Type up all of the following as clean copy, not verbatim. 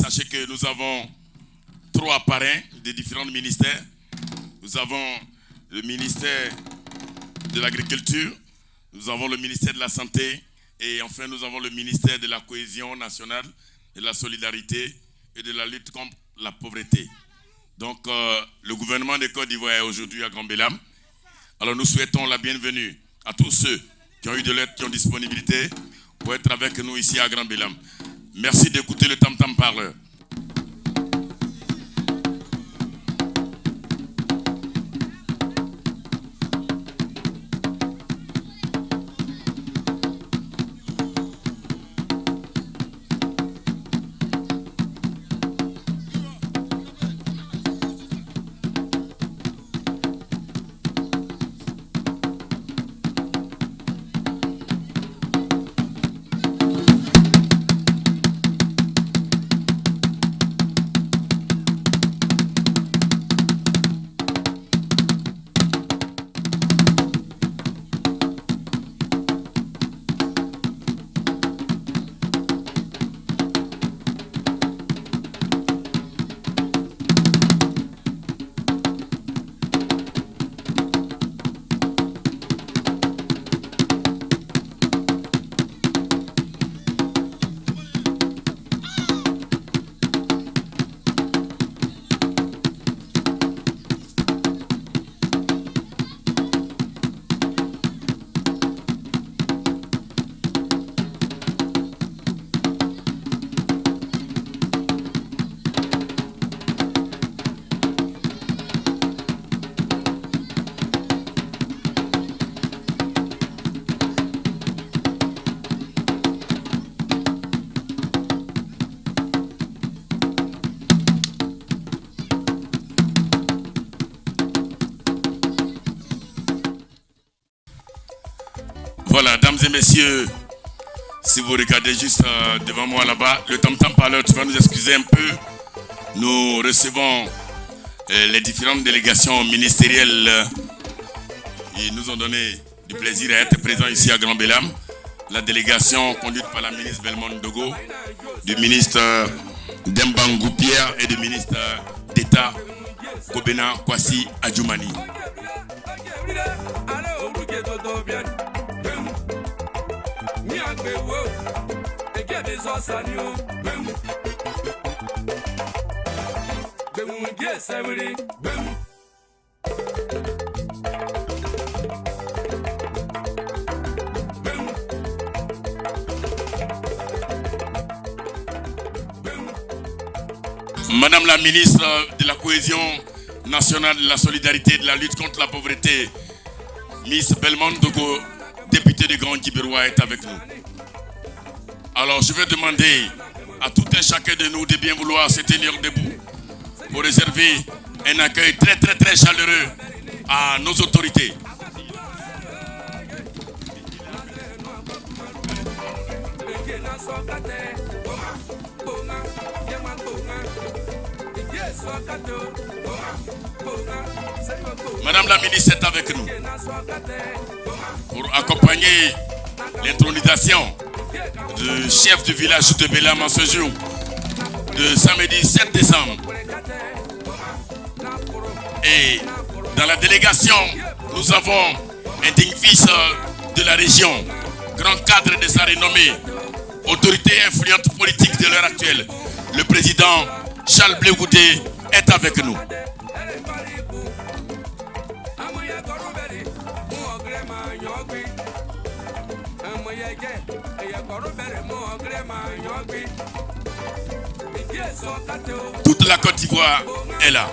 sachez que nous avons 3 parrains des différents ministères. Nous avons le ministère de l'Agriculture, nous avons le ministère de la Santé et enfin nous avons le ministère de la Cohésion nationale, de la solidarité et de la lutte contre la pauvreté. Donc le gouvernement de Côte d'Ivoire est aujourd'hui à Grand-Bélam. Alors nous souhaitons la bienvenue à tous ceux qui ont eu de l'aide, qui ont disponibilité pour être avec nous ici à Grand-Bélam. Merci d'écouter le Tam Tam Parleur. Voilà, dames et messieurs, si vous regardez juste devant moi là-bas, le Tam Tam Parleur, tu vas nous excuser un peu. Nous recevons les différentes délégations ministérielles. Ils nous ont donné du plaisir à être présents ici à Grand-Bélam. La délégation conduite par la ministre Belmondo Dogo, du ministre Dembangou Pierre et du ministre d'État Kobena Kwasi Adjoumani. Madame la ministre de la Cohésion nationale, de la solidarité et de la lutte contre la pauvreté, Miss Belmondo Dogo, députée de Grand Quiberois, est avec nous. Alors je vais demander à tout un chacun de nous de bien vouloir se tenir debout pour réserver un accueil très très très chaleureux à nos autorités. Madame la ministre est avec nous pour accompagner l'intronisation du chef du village de Bélam en ce jour de samedi 7 décembre. Et dans la délégation, nous avons un digne fils de la région, grand cadre de sa renommée, autorité influente politique de l'heure actuelle. Le président Charles Blé Goudé est avec nous. Toute la Côte d'Ivoire est là.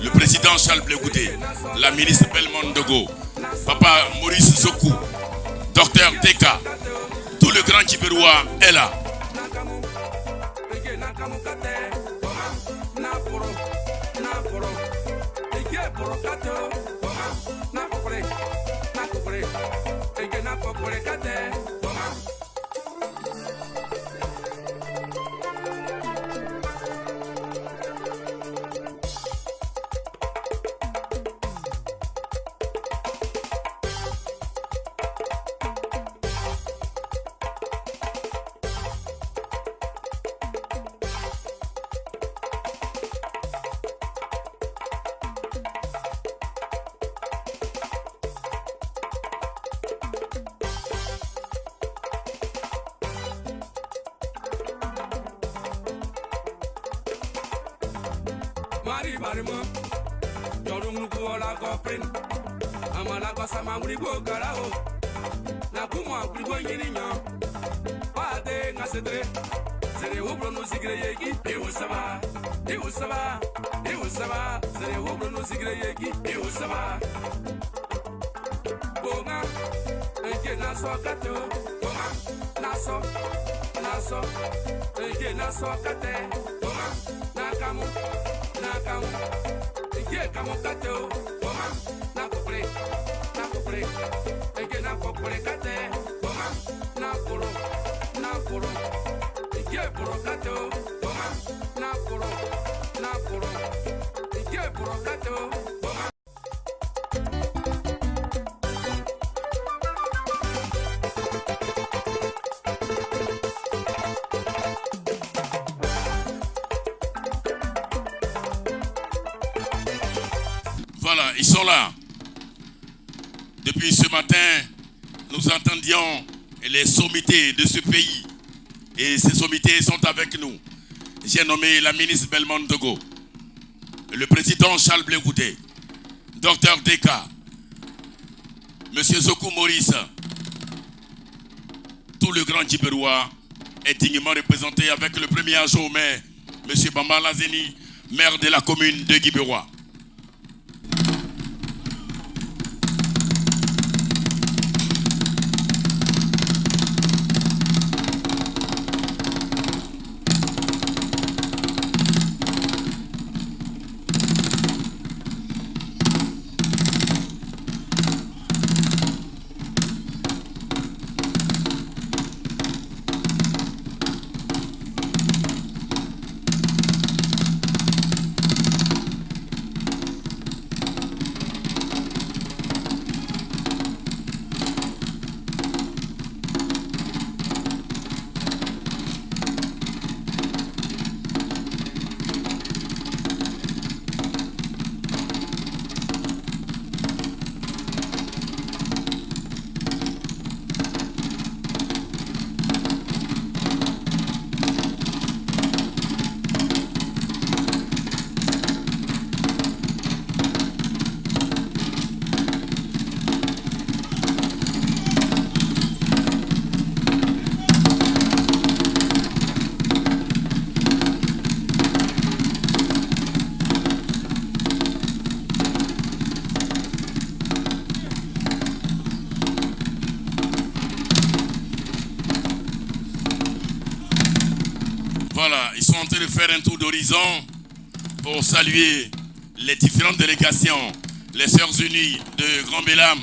Le président Charles Blé Goudé, la ministre Belmondo Dogo, Papa Maurice Zokou, Docteur Teka, tout le grand Quiberois est là. Mari barimo, jorung kuola koprin. Amala kosama murigo garao. Na kuma murigo yirinyo. Pate ngasedre. Sere ubro no sigre yegi. Eusaba, eusaba, eusaba. Sere ubro no sigre yegi. Eusaba. Bonga, enke naso kato. Bonga, naso, naso. Enke naso kate. Bonga, nakamu, nakamu. Enke kamu kato. Bonga, nakupre, nakupre. Enke nakupre kate. Bonga, nakuro, nakuro. Enke puro kato. Bonga, nakuro, nakuro. Enke puro kato. Bonga. Voilà, ils sont là. Depuis ce matin, nous entendions les sommités de ce pays. Et ces sommités sont avec nous. J'ai nommé la ministre Belmondo Togo, le président Charles Blé Goudé, Dr Deka, M. Zokou Maurice. Tout le grand Djibérois est dignement représenté avec le premier adjoint au maire, M. Bamba Lazeni, maire de la commune de Guibérois. Voilà, ils sont en train de faire un tour d'horizon pour saluer les différentes délégations, les Sœurs Unies de Grand Bélam.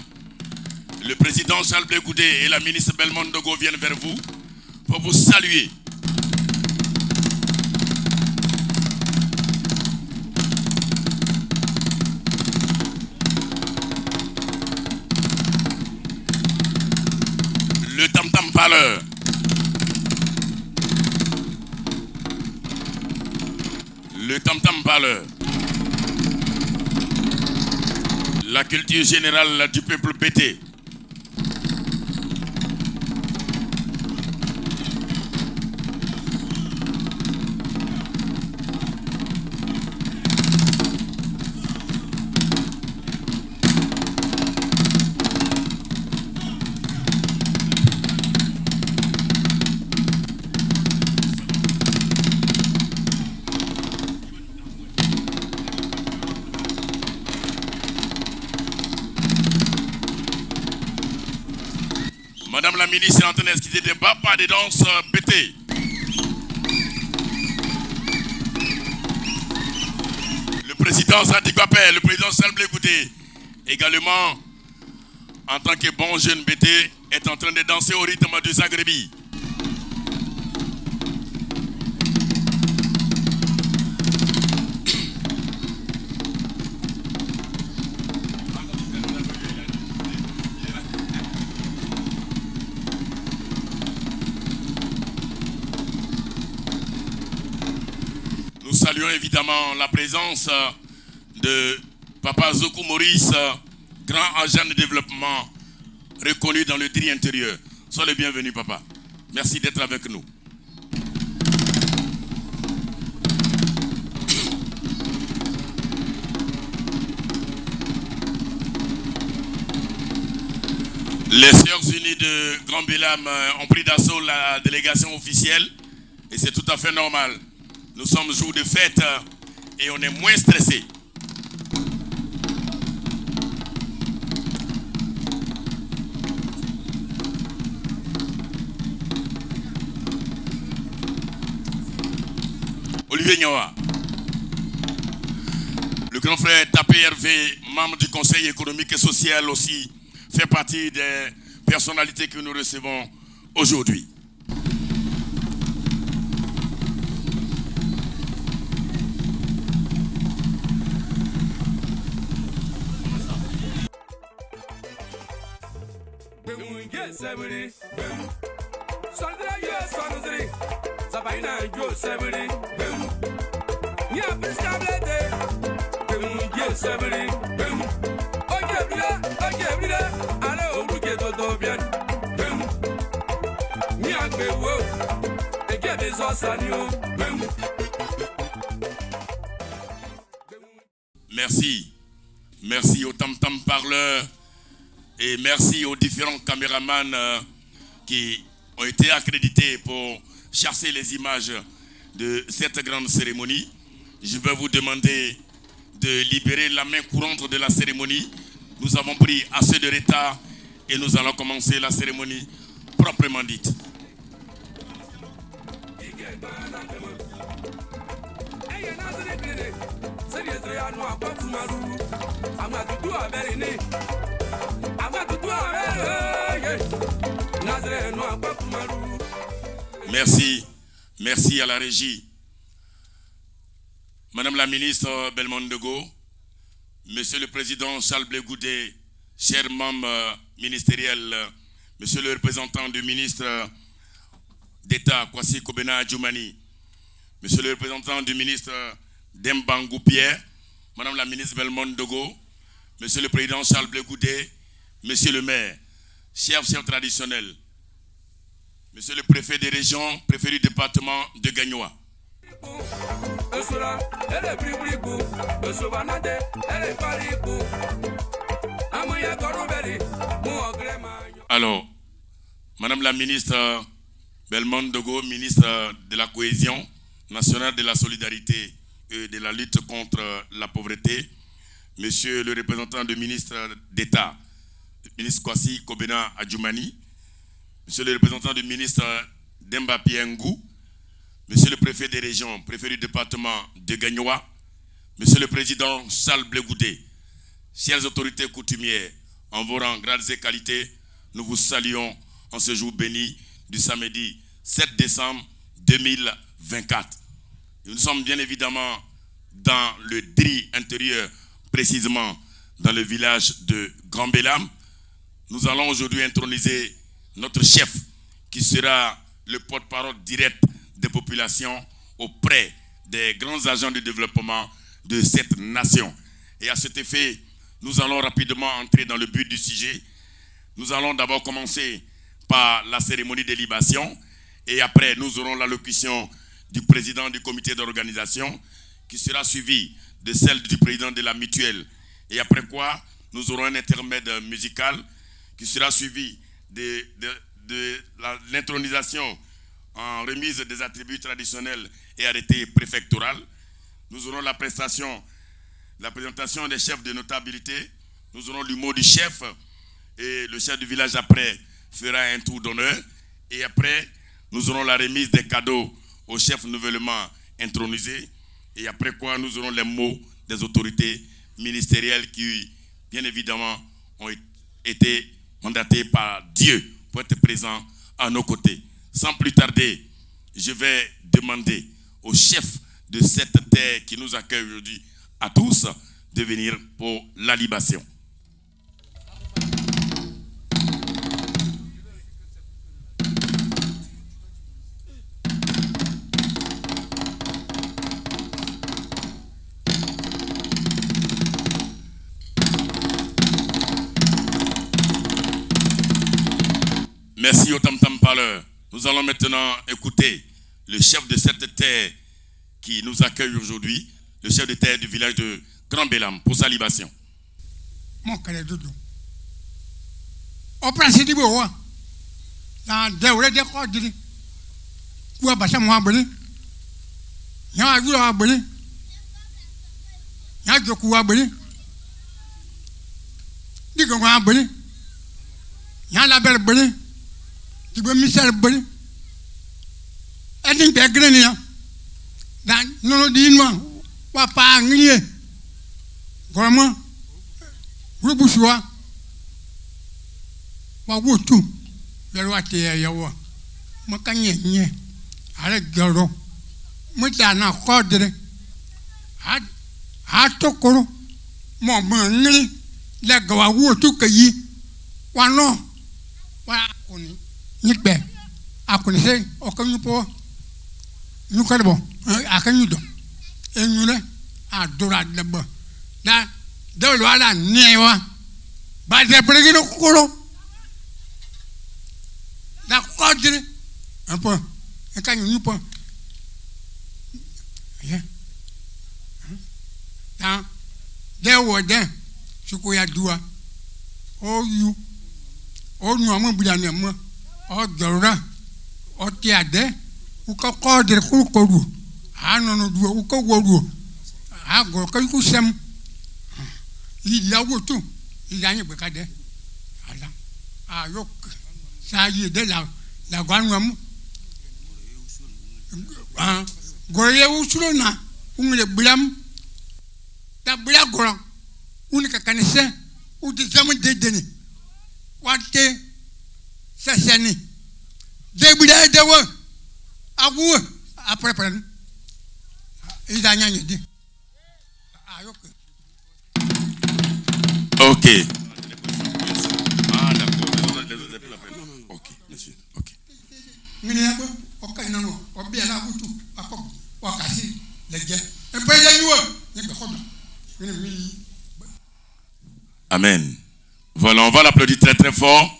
Le président Charles Blé Goudé et la ministre Belmondo Togo viennent vers vous pour vous saluer. Le tam-tam parleur. Le tam-tam parleur. La culture générale du peuple pété. Madame la ministre est en train d'esquiser des pas de danse pété. Le président Sadi Kwapé, le président Charles Blé Goudé, également en tant que bon jeune bété, est en train de danser au rythme du Zagrebi. Nous saluons évidemment la présence de Papa Zokou Maurice, grand agent de développement reconnu dans le tri intérieur. Sois le bienvenu, papa. Merci d'être avec nous. Les Sœurs Unies de Grand Bélam ont pris d'assaut la délégation officielle et c'est tout à fait normal. Nous sommes jour de fête et on est moins stressé. Olivier Nyawa. Le grand frère Tapé Hervé, membre du Conseil économique et social aussi, fait partie des personnalités que nous recevons aujourd'hui. Merci. Merci aux tam-tam parleurs et merci aux différents caméramans qui ont été accrédités pour chasser les images de cette grande cérémonie. Je vais vous demander de libérer la main courante de la cérémonie. Nous avons pris assez de retard et nous allons commencer la cérémonie proprement dite. Merci. Merci à la régie. Madame la ministre Belmondo, Monsieur le Président Charles Blé Goudé, chers membres ministériels, Monsieur le représentant du ministre d'État Kwasi Kobena Adjoumani, Monsieur le représentant du ministre Dembangou Pierre, Madame la ministre Belmondo, Monsieur le Président Charles Blé Goudé, Monsieur le maire, chefs traditionnels, Monsieur le préfet des régions, préfet du département de Gagnoa. Alors, Madame la ministre Belmondo, ministre de la Cohésion nationale, de la solidarité et de la lutte contre la pauvreté, Monsieur le représentant du ministre d'État, ministre Kwasi Kobena Adjoumani, Monsieur le représentant du ministre Demba Piengou, Monsieur le préfet des régions, préfet du département de Gagnoa, Monsieur le président Charles Blé Goudé, chères autorités coutumières, en vos rangs, grades et qualités, nous vous saluons en ce jour béni du samedi 7 décembre 2024. Nous sommes bien évidemment dans le Dri intérieur, précisément dans le village de Grand Bélam. Nous allons aujourd'hui introniser notre chef qui sera le porte-parole direct des populations auprès des grands agents de développement de cette nation. Et à cet effet, nous allons rapidement entrer dans le but du sujet. Nous allons d'abord commencer par la cérémonie des libations et après nous aurons l'allocution du président du comité d'organisation qui sera suivi de celle du président de la mutuelle. Et après quoi, nous aurons un intermède musical qui sera suivi de l'intronisation en remise des attributs traditionnels et arrêtés préfectoraux. Nous aurons la présentation des chefs de notabilité. Nous aurons le mot du chef et le chef du village après fera un tour d'honneur. Et après, nous aurons la remise des cadeaux aux chefs nouvellement intronisés. Et après quoi, nous aurons les mots des autorités ministérielles qui, bien évidemment, ont été mandatés par Dieu pour être présents à nos côtés. Sans plus tarder, je vais demander au chef de cette terre qui nous accueille aujourd'hui à tous de venir pour la libation. Merci au tam-tam parleur. Nous allons maintenant écouter le chef de cette terre qui nous accueille aujourd'hui, le chef de terre du village de Grand Bélam, pour sa libation. Mon kale dodo. Operasi di bawah. Dan dewa dia kau jadi. Gua bahasa mau beli. Yang aku beli. Yang joku beli. Di kau beli. Yang label beli. Di bawah misal beli. Ada background ya. Dan nono di inma. Wapa ngiye. Gama. Rubuswa. Wawutu. Lalu hati ya wa. Makanya nye. Ada jaro. Muda na kodre. Hato koro. Mo mengli. Lega wawutu kayi. Wano. Wa kuni. Nikbe. Aku ni se. Okan yupo. Nukarbo. Akan yudo. Enyule. Adora deba. Da. Dolo ala newa. Bade pergi no koro. Da kodre. Apa? Akan yupo. Ya. Da. Dewo de. Suku ya dua. Oh you. Oh nyamu bilane mo. Oh jora. Oh tiade. Uka kodre kukodu. Ano no dua uka wodu. Ago kai ku sem. Il wutu. Il gagne bekade. Ala. Ayok. Sa yi de la gwanwam. Goye usuro na. Umle blam. Da bla goran. Unika kanise. Uti zaman de deni. Wante sasani. De bla de wo. Agu après prendre. Il a gagné dit. Ok. Ah d'accord. Ok, monsieur. Ok. Amen. Voilà, on va l'applaudir très très fort.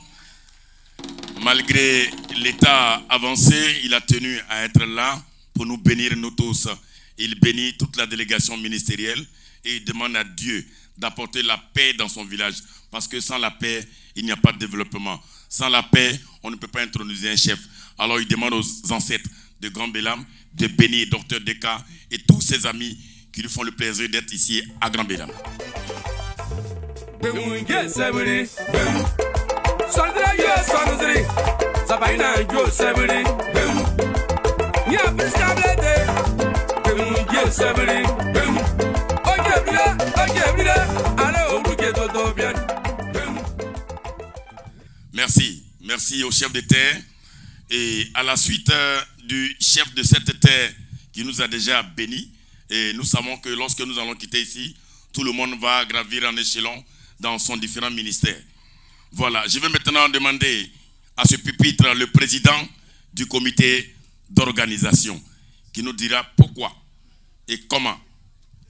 Malgré l'état avancé, il a tenu à être là pour nous bénir nous tous. Il bénit toute la délégation ministérielle et il demande à Dieu d'apporter la paix dans son village. Parce que sans la paix, il n'y a pas de développement. Sans la paix, on ne peut pas introniser un chef. Alors il demande aux ancêtres de Grand Bélam de bénir Dr Deka et tous ses amis qui lui font le plaisir d'être ici à Grand Bélam. Merci. Merci au chef de terre. Et à la suite du chef de cette terre qui nous a déjà bénis, et nous savons que lorsque nous allons quitter ici, tout le monde va gravir en échelon dans son différent ministère. Voilà, je vais maintenant demander à ce pupitre le président du comité d'organisation qui nous dira pourquoi et comment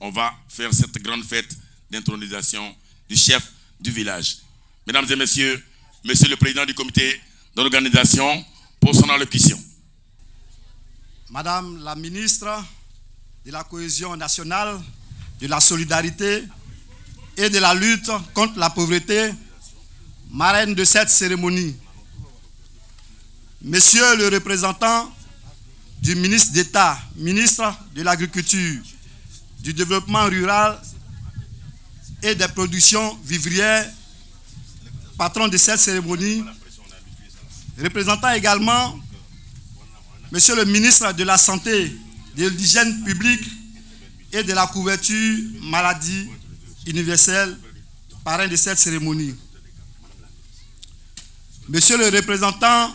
on va faire cette grande fête d'intronisation du chef du village. Mesdames et messieurs, monsieur le président du comité d'organisation, pour son allocution. Madame la ministre de la cohésion nationale, de la solidarité et de la lutte contre la pauvreté, marraine de cette cérémonie. Monsieur le représentant du ministre d'État, ministre de l'Agriculture, du Développement rural et des productions vivrières, patron de cette cérémonie, représentant également Monsieur le ministre de la Santé, de l'Hygiène publique et de la couverture maladie universelle, parrain de cette cérémonie. Monsieur le représentant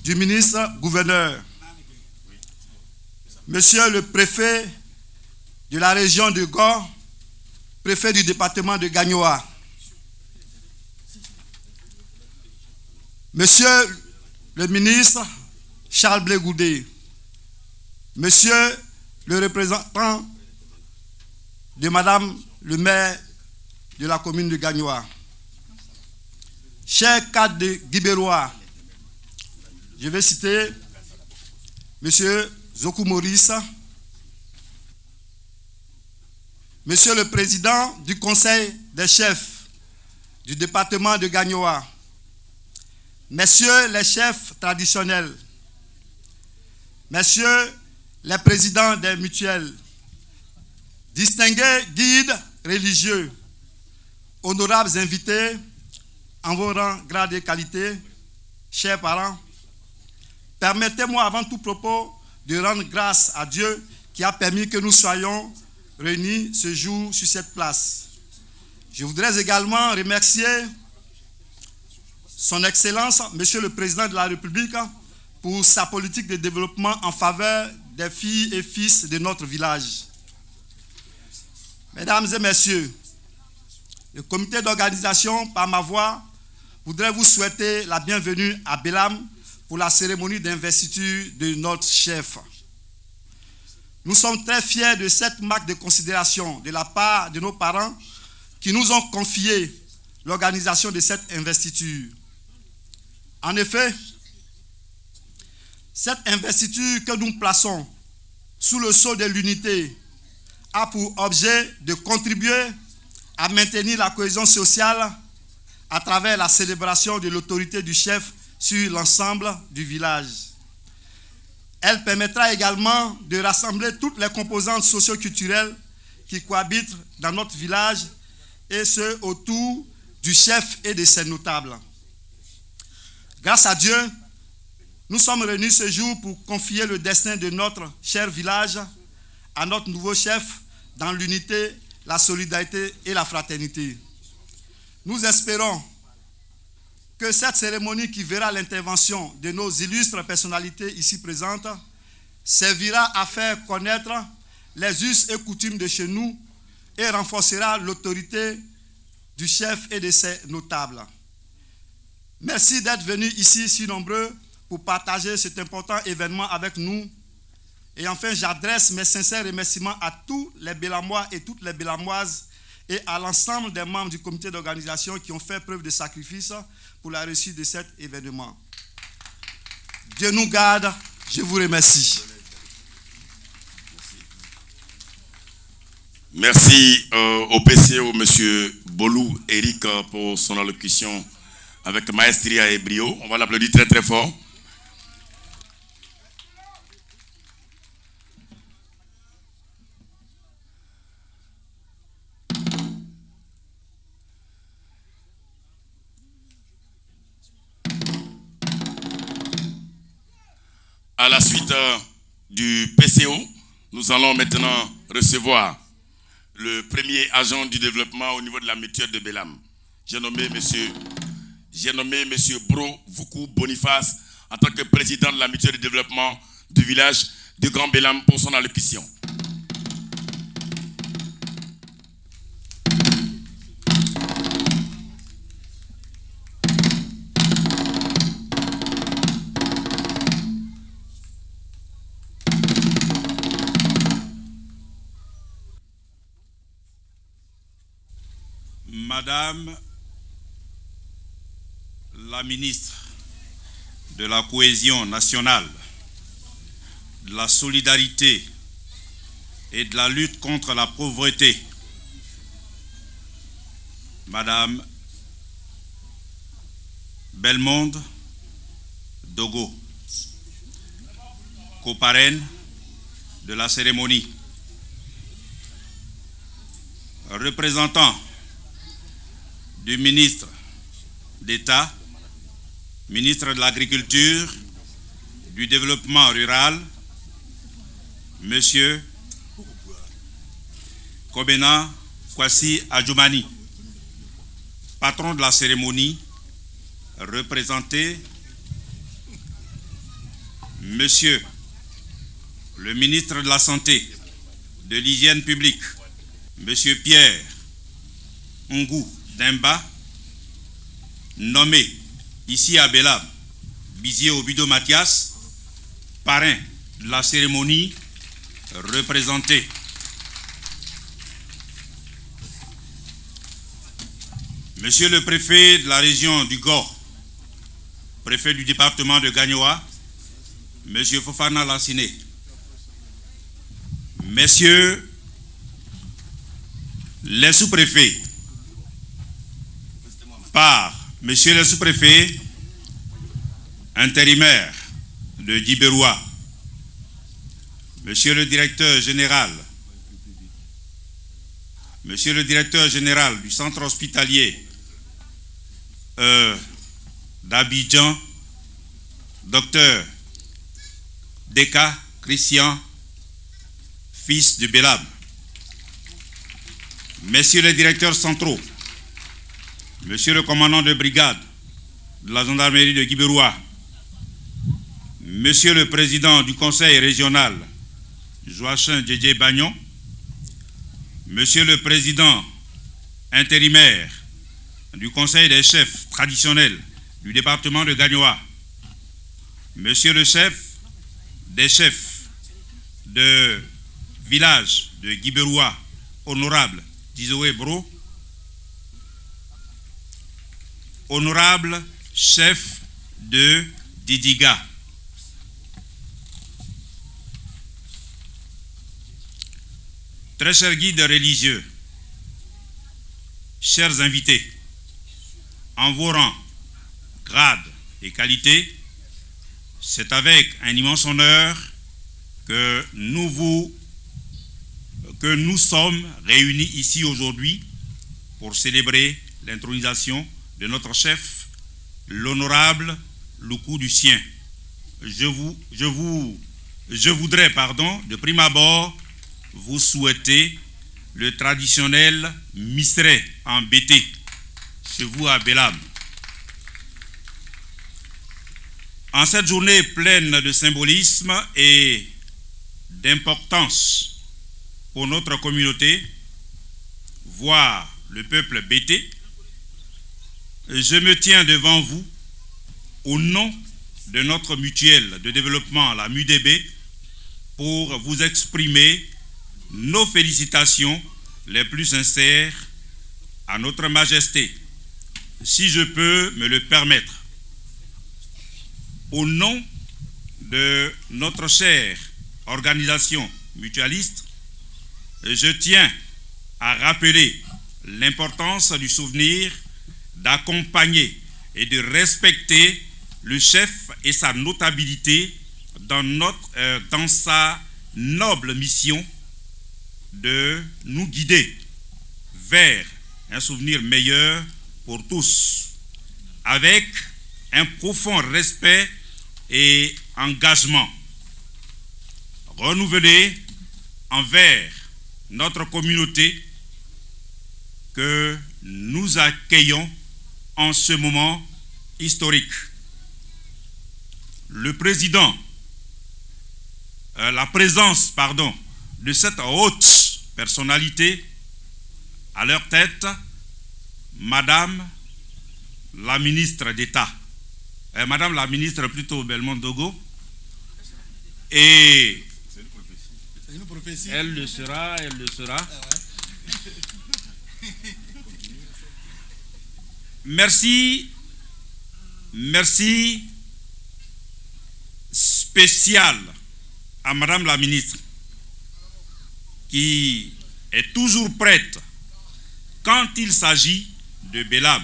du ministre gouverneur, Monsieur le préfet de la région de Gor, préfet du département de Gagnoa, Monsieur le ministre Charles Blé Goudé, Monsieur le représentant de Madame le maire de la commune de Gagnoa, chers cadres de Guibérois, je vais citer Monsieur Zoku Maurice, Monsieur le président du conseil des chefs du département de Gagnoa, messieurs les chefs traditionnels, messieurs les présidents des mutuelles, distingués guides religieux, honorables invités, en vos rangs, grades et qualités, chers parents, permettez-moi avant tout propos de rendre grâce à Dieu qui a permis que nous soyons réunis ce jour sur cette place. Je voudrais également remercier Son Excellence, Monsieur le Président de la République, pour sa politique de développement en faveur des filles et fils de notre village. Mesdames et messieurs, le comité d'organisation, par ma voix, voudrait vous souhaiter la bienvenue à Bélam pour la cérémonie d'investiture de notre chef. Nous sommes très fiers de cette marque de considération de la part de nos parents qui nous ont confié l'organisation de cette investiture. En effet, cette investiture que nous plaçons sous le sceau de l'unité a pour objet de contribuer à maintenir la cohésion sociale à travers la célébration de l'autorité du chef sur l'ensemble du village. Elle permettra également de rassembler toutes les composantes socio-culturelles qui cohabitent dans notre village et ce autour du chef et de ses notables. Grâce à Dieu, nous sommes réunis ce jour pour confier le destin de notre cher village à notre nouveau chef dans l'unité, la solidarité et la fraternité. Nous espérons que cette cérémonie qui verra l'intervention de nos illustres personnalités ici présentes servira à faire connaître les us et coutumes de chez nous et renforcera l'autorité du chef et de ses notables. Merci d'être venus ici si nombreux pour partager cet important événement avec nous. Et enfin, j'adresse mes sincères remerciements à tous les Bélamois et toutes les Bélamoises et à l'ensemble des membres du comité d'organisation qui ont fait preuve de sacrifice pour la réussite de cet événement. Dieu nous garde, je vous remercie. Merci au PCO, M. Bolou Eric, pour son allocution avec maestria et brio. On va l'applaudir très très fort. À la suite du PCO, nous allons maintenant recevoir le premier agent du développement au niveau de la mutuelle de Bélam. J'ai nommé M. Bro Voukou Boniface en tant que président de la mutuelle de développement du village de Grand Bélam pour son allocution. Madame la ministre de la Cohésion nationale, de la solidarité et de la lutte contre la pauvreté, Madame Belmonde Dogo, coparraine de la cérémonie, représentant du ministre d'État, ministre de l'Agriculture, du Développement rural, Monsieur Kobena Kwasi Adjoumani, patron de la cérémonie, représenté Monsieur le ministre de la Santé, de l'Hygiène publique, Monsieur Pierre Ngou Demba, nommé ici à Bélam, Bizier Obido Mathias, parrain de la cérémonie, représenté Monsieur le préfet de la région du Gor, préfet du département de Gagnoa, Monsieur Fofana Lassiné, Messieurs les sous-préfets, par Monsieur le sous-préfet, intérimaire de Djiberoua, Monsieur le directeur général du centre hospitalier d'Abidjan, Docteur Deka Christian, fils de Bélam, Messieurs les directeurs centraux, Monsieur le commandant de brigade de la gendarmerie de Djiberoua, Monsieur le président du conseil régional, Joachim Djedje Bagnon, Monsieur le président intérimaire du conseil des chefs traditionnels du département de Gagnoa, Monsieur le chef des chefs de village de Djiberoua, honorable Dizoé Bro, honorable chef de Didiga, très chers guides religieux, chers invités, en vos rangs, grades et qualités, c'est avec un immense honneur que nous sommes réunis ici aujourd'hui pour célébrer l'intronisation de notre chef, l'honorable Loukou Lucien. Je voudrais, de prime abord, vous souhaiter le traditionnel misré en bété chez vous à Bélam. En cette journée pleine de symbolisme et d'importance pour notre communauté, voire le peuple bété, je me tiens devant vous au nom de notre mutuelle de développement, la MUDB, pour vous exprimer nos félicitations les plus sincères à notre Majesté. Si je peux me le permettre, au nom de notre chère organisation mutualiste, je tiens à rappeler l'importance du souvenir d'accompagner et de respecter le chef et sa notabilité dans sa noble mission de nous guider vers un souvenir meilleur pour tous, avec un profond respect et engagement renouvelé envers notre communauté que nous accueillons en ce moment historique. La présence de cette haute personnalité, à leur tête, Madame la ministre d'État, Madame la ministre plutôt Belmont Dogo, et elle le sera. Merci spécial à Madame la ministre qui est toujours prête quand il s'agit de Bélam.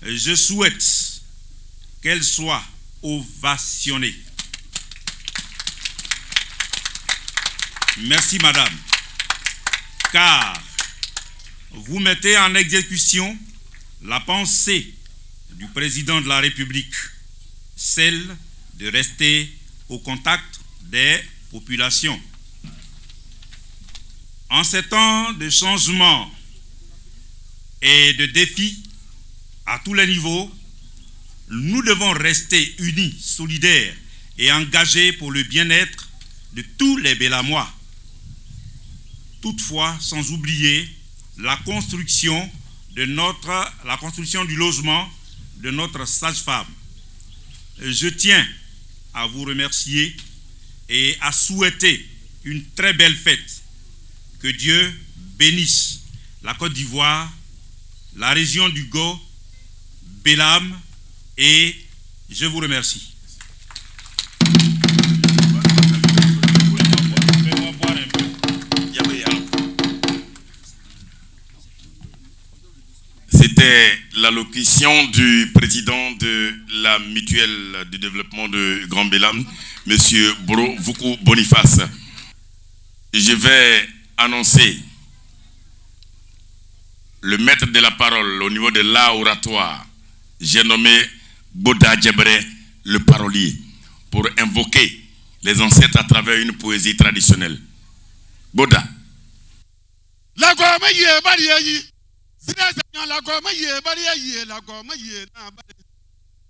Je souhaite qu'elle soit ovationnée. Merci Madame, car vous mettez en exécution la pensée du président de la République, celle de rester au contact des populations. En ces temps de changement et de défis à tous les niveaux, nous devons rester unis, solidaires et engagés pour le bien-être de tous les Bélamois. Toutefois, sans oublier la construction du logement de notre sage-femme. Je tiens à vous remercier et à souhaiter une très belle fête. Que Dieu bénisse la Côte d'Ivoire, la région du Go, Bélam, et je vous remercie. C'était C'est l'allocution du président de la mutuelle de développement de Grand Bélam, M. Bro Vuku Boniface. Je vais annoncer le maître de la parole au niveau de l'oratoire. J'ai nommé Boda Djebre, le parolier, pour invoquer les ancêtres à travers une poésie traditionnelle. Boda. La gomme ye bari sina la gomme ye bari la gomme ye na bari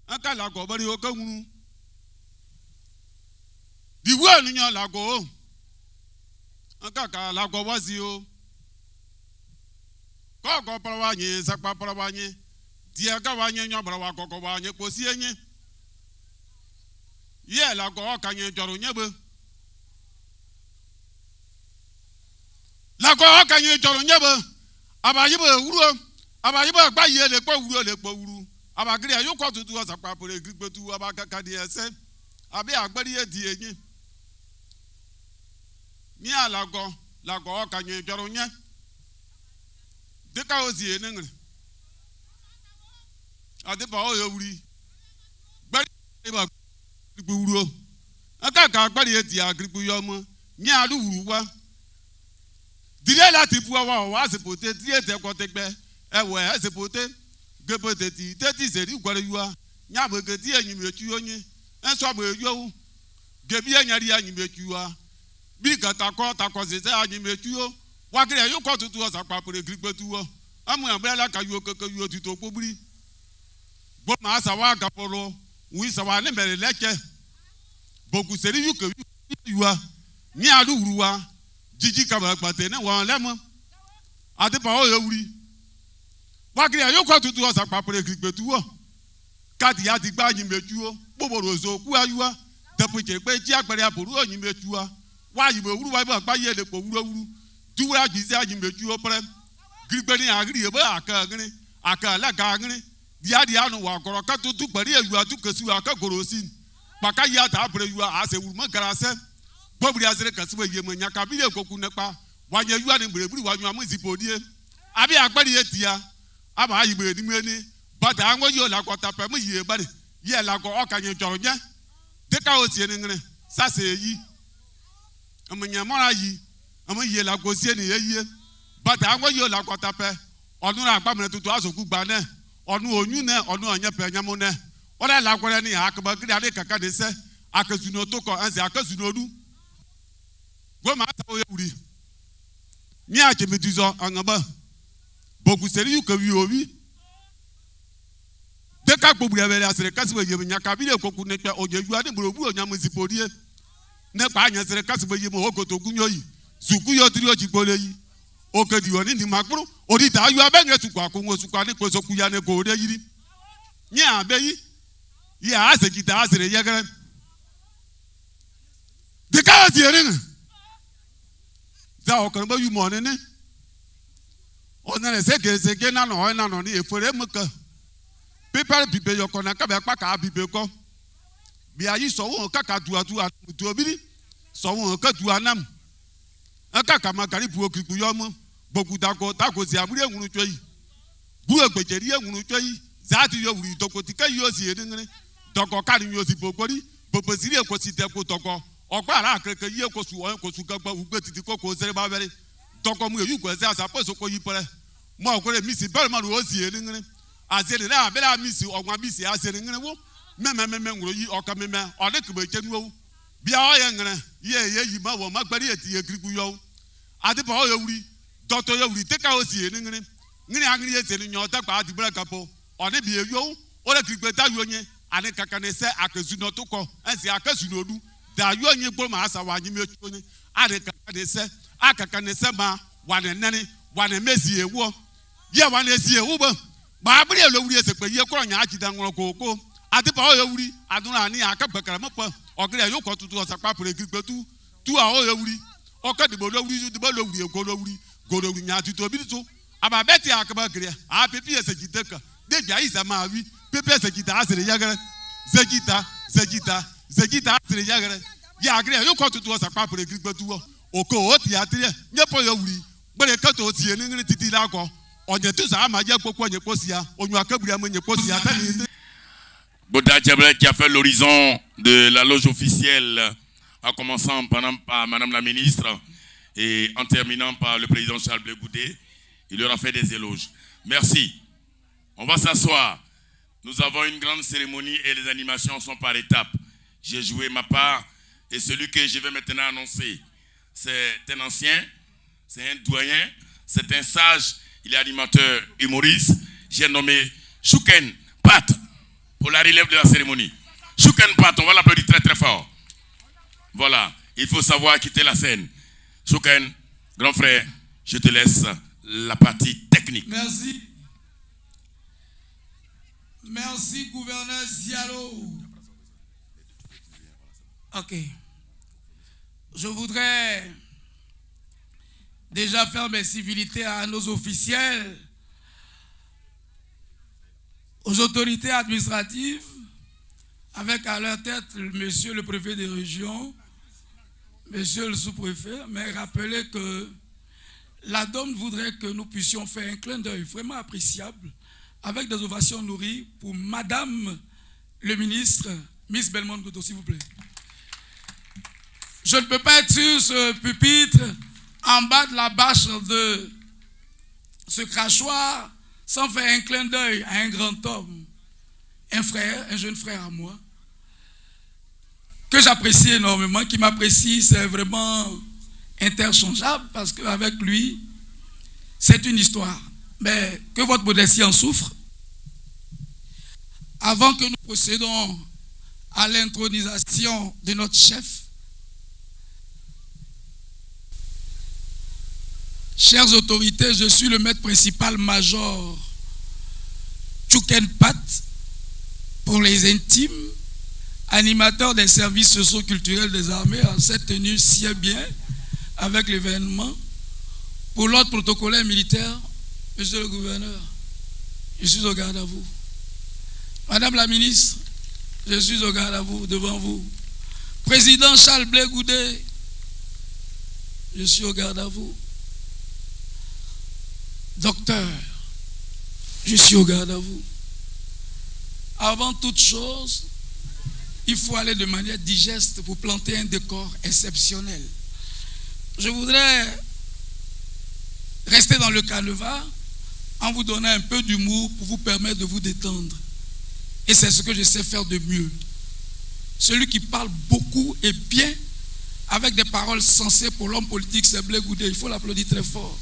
aka la gomme bari okunu di wo ni la go aka ka la go wazi o ko ko prawanyi sakpa prawanyi di aka wanyi nyo brawa ko ko wanyi posi enyi ye la go ka nyi joro nyebe la ko ka nyi joro nyebe abayibo wuro abayibo gba ye le po wuro abagiri ayoko tutu osapa pore grigbetu abakaka di ese abi agbari e di enyi ni alago ka nyi joro nye deka ozi enengre adiba o yewuri gbari ba grigbe wuro aka ka agbari e di agrigbe yomo ni alu wuru wa dire láti bu ọwọ́ wa sepote tie te kotegbe ewe sepote gebote ti teti seri gware yuwa nya boge ti enyim etu onye enso bo eyo gebi enyari anyim etu wa bi gata ko takozete anyim etu o wagire yo ko tutu osapa pore grigbetu wo amu abela ka yo keke yo tutu popuri bo ma sa wa gaporo wi sa wa ne mere leke bogu seri yu ke yuwa ni alu wuruwa jiji kaba gbate ne wọn lẹmọ adipa o yewuri wakiri ayoko tutu ọsa papere grigbetu wo kadi ya ti gba yimetu o gboboro zo ku ayuwa depuje pe ji agbere aboru o yimetu wa wa yibo wuru wa gba ye le po wuru duwa jizi yimetu o pre grigbeni agri ebe aka gni aka la ga gni dia anu wa goro ka tutu gbari eyu atu kesu aka gorosin paka ya ta apre yu a se wuru mo garase Bobri azere kasiwe yemo nyaka bi ekoku nepa wanye yuwa ni mbrebri wanyu amuzipodie abi agbari etia aba ayibe ni meni bata anwo yo la kwata pe mu ye bari ye la ko okanye joronya deka osie ni ngre sase yi amanya mara yi amu ye la ko sie ni ye bata anwo yo la kwata pe onu ra agba mre tutu asoku gba ne onu onyu ne onu onye pe nyamo ne ora la kwere ni akaba kiri ade kaka de se akazuno to ko anse akazuno odu Goma ta oyewuri ni achemetuzo angaba bogu seri yu kawi owi deka gbobure bele asere kasibe yem nyaka bi le koku ne pe oje yu ade brobu onyam zipodie ne pa anya sere kasibe yem ogoto gunyoyi zuku yo tri ojigbole yi okedi oni ni makpuru odi ta yu abenge tukwa akunwo sukwa ni kosoku ya ne ko de yiri ni abeyi ya asejita asere yegere deka asere o kan ba yu mo ne ne onere seke na no ni efore muka people bibe yoko na ka be pa ka bibe ko bi ayi so won kaka duatu atu obiri so won ka du anam aka ka magari bu okriku yo mo gboguda ko ta ko si abure ehunu twa yi bu egbejeri ehunu twa yi zati yo wuri toko ti ka yo si edingire toko ka ni yo si bokori bobosiri e ko si te ko toko Okpa ara kreke ye ko su gagba ugbe titi ko zere ba bere toko mu eyu ko ze asapo so ko yi pere mo ko re misi bere ma ro si eri ngire azere na bere misi ogwa misi azere ngire wo meme nguro yi oka meme ode kebe chenu wo bia o ye ngire ye yi ma wo ma gbari eti ye kriku yo ade pa o ye wuri doto ye wuri teka o si eri ngire agiri ye seri nyo ta pa adi bere kapo ode bi eyo o le krikpe ta yo nye ane kaka ne se akazu no to ko ensi akazu no du da yo nye gbo ma asa wa nyi metu ni ade kaka de se akaka ne se ma wa ne nene wa ne mezi ewo ye wa ne si ewo ba abri elo wuri ese pe ye kro nya ajida nworo koko ade pa o ye wuri adura ni aka bakara mo pa ogre yo ko tutu osapa pure grigbetu tu a o ye wuri o ka dibo lo wuri dibo lo wuri eko lo wuri goro wuri nya tutu obi tu aba beti akaba gre a pepi ese jiteka de ja isa ma wi pepi ese jita asere yagere Zegita asere yagere ya agre yo ko tutu osapa pure grigbetu wo oko o ti atire nye po yo wuri gbere ka to ti eni ngiri titi la ko Boda Djablé qui a fait l'horizon de la loge officielle, en commençant par Madame la ministre et en terminant par le président Charles Blé Goudé. Il leur a fait des éloges. Merci. On va s'asseoir. Nous avons une grande cérémonie et les animations sont par étapes. J'ai joué ma part et celui que je vais maintenant annoncer, c'est un ancien, c'est un doyen, c'est un sage, il est animateur humoriste. J'ai nommé Chouken Pat pour la relève de la cérémonie. Chouken Pat, on va l'applaudir très très fort. Voilà, il faut savoir quitter la scène. Chouken, grand frère, je te laisse la partie technique. Merci. Merci, gouverneur Zialo. Ok. Je voudrais déjà faire mes civilités à nos officiels, aux autorités administratives, avec à leur tête monsieur le préfet de région, monsieur le sous-préfet, mais rappeler que la DOM voudrait que nous puissions faire un clin d'œil vraiment appréciable avec des ovations nourries pour Madame le ministre, Miss Belmont Goto, s'il vous plaît. Je ne peux pas être sur ce pupitre, en bas de la bâche de ce crachoir, sans faire un clin d'œil à un grand homme, un frère, un jeune frère à moi, que j'apprécie énormément, qui m'apprécie, c'est vraiment interchangeable, parce qu'avec lui, c'est une histoire. Mais que votre modestie en souffre. Avant que nous procédons à l'intronisation de notre chef, chères autorités, je suis le maître principal major Chouken Pat, pour les intimes, animateur des services socio-culturels des armées, en cette tenue si bien avec l'événement. Pour l'ordre protocolaire militaire, monsieur le gouverneur, je suis au garde à vous. Madame la ministre, je suis au garde à vous, devant vous. Président Charles Blé Goudé, je suis au garde à vous. Docteur, je suis au garde à vous. Avant toute chose, il faut aller de manière digeste pour planter un décor exceptionnel. Je voudrais rester dans le canevas en vous donnant un peu d'humour pour vous permettre de vous détendre. Et c'est ce que je sais faire de mieux. Celui qui parle beaucoup et bien, avec des paroles sensées pour l'homme politique, c'est Blé Goudé. Il faut l'applaudir très fort.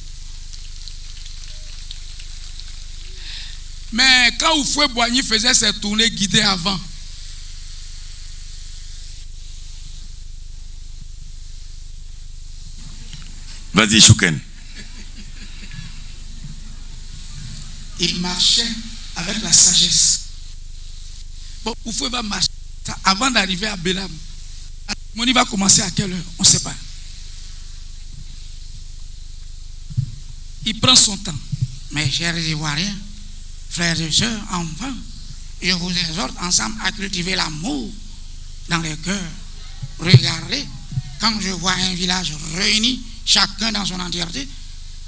Mais quand Oufoué Boigny faisait ses tournées guidées avant, vas-y, Chouken. il marchait avec la sagesse. Bon, Oufoué va marcher avant d'arriver à Bélam. Mon va commencer à quelle heure? On ne sait pas. Il prend son temps. Mes chers Ivoiriens, frères et sœurs, enfants, je vous exhorte ensemble à cultiver l'amour dans les cœurs. Regardez, quand je vois un village réuni, chacun dans son entièreté,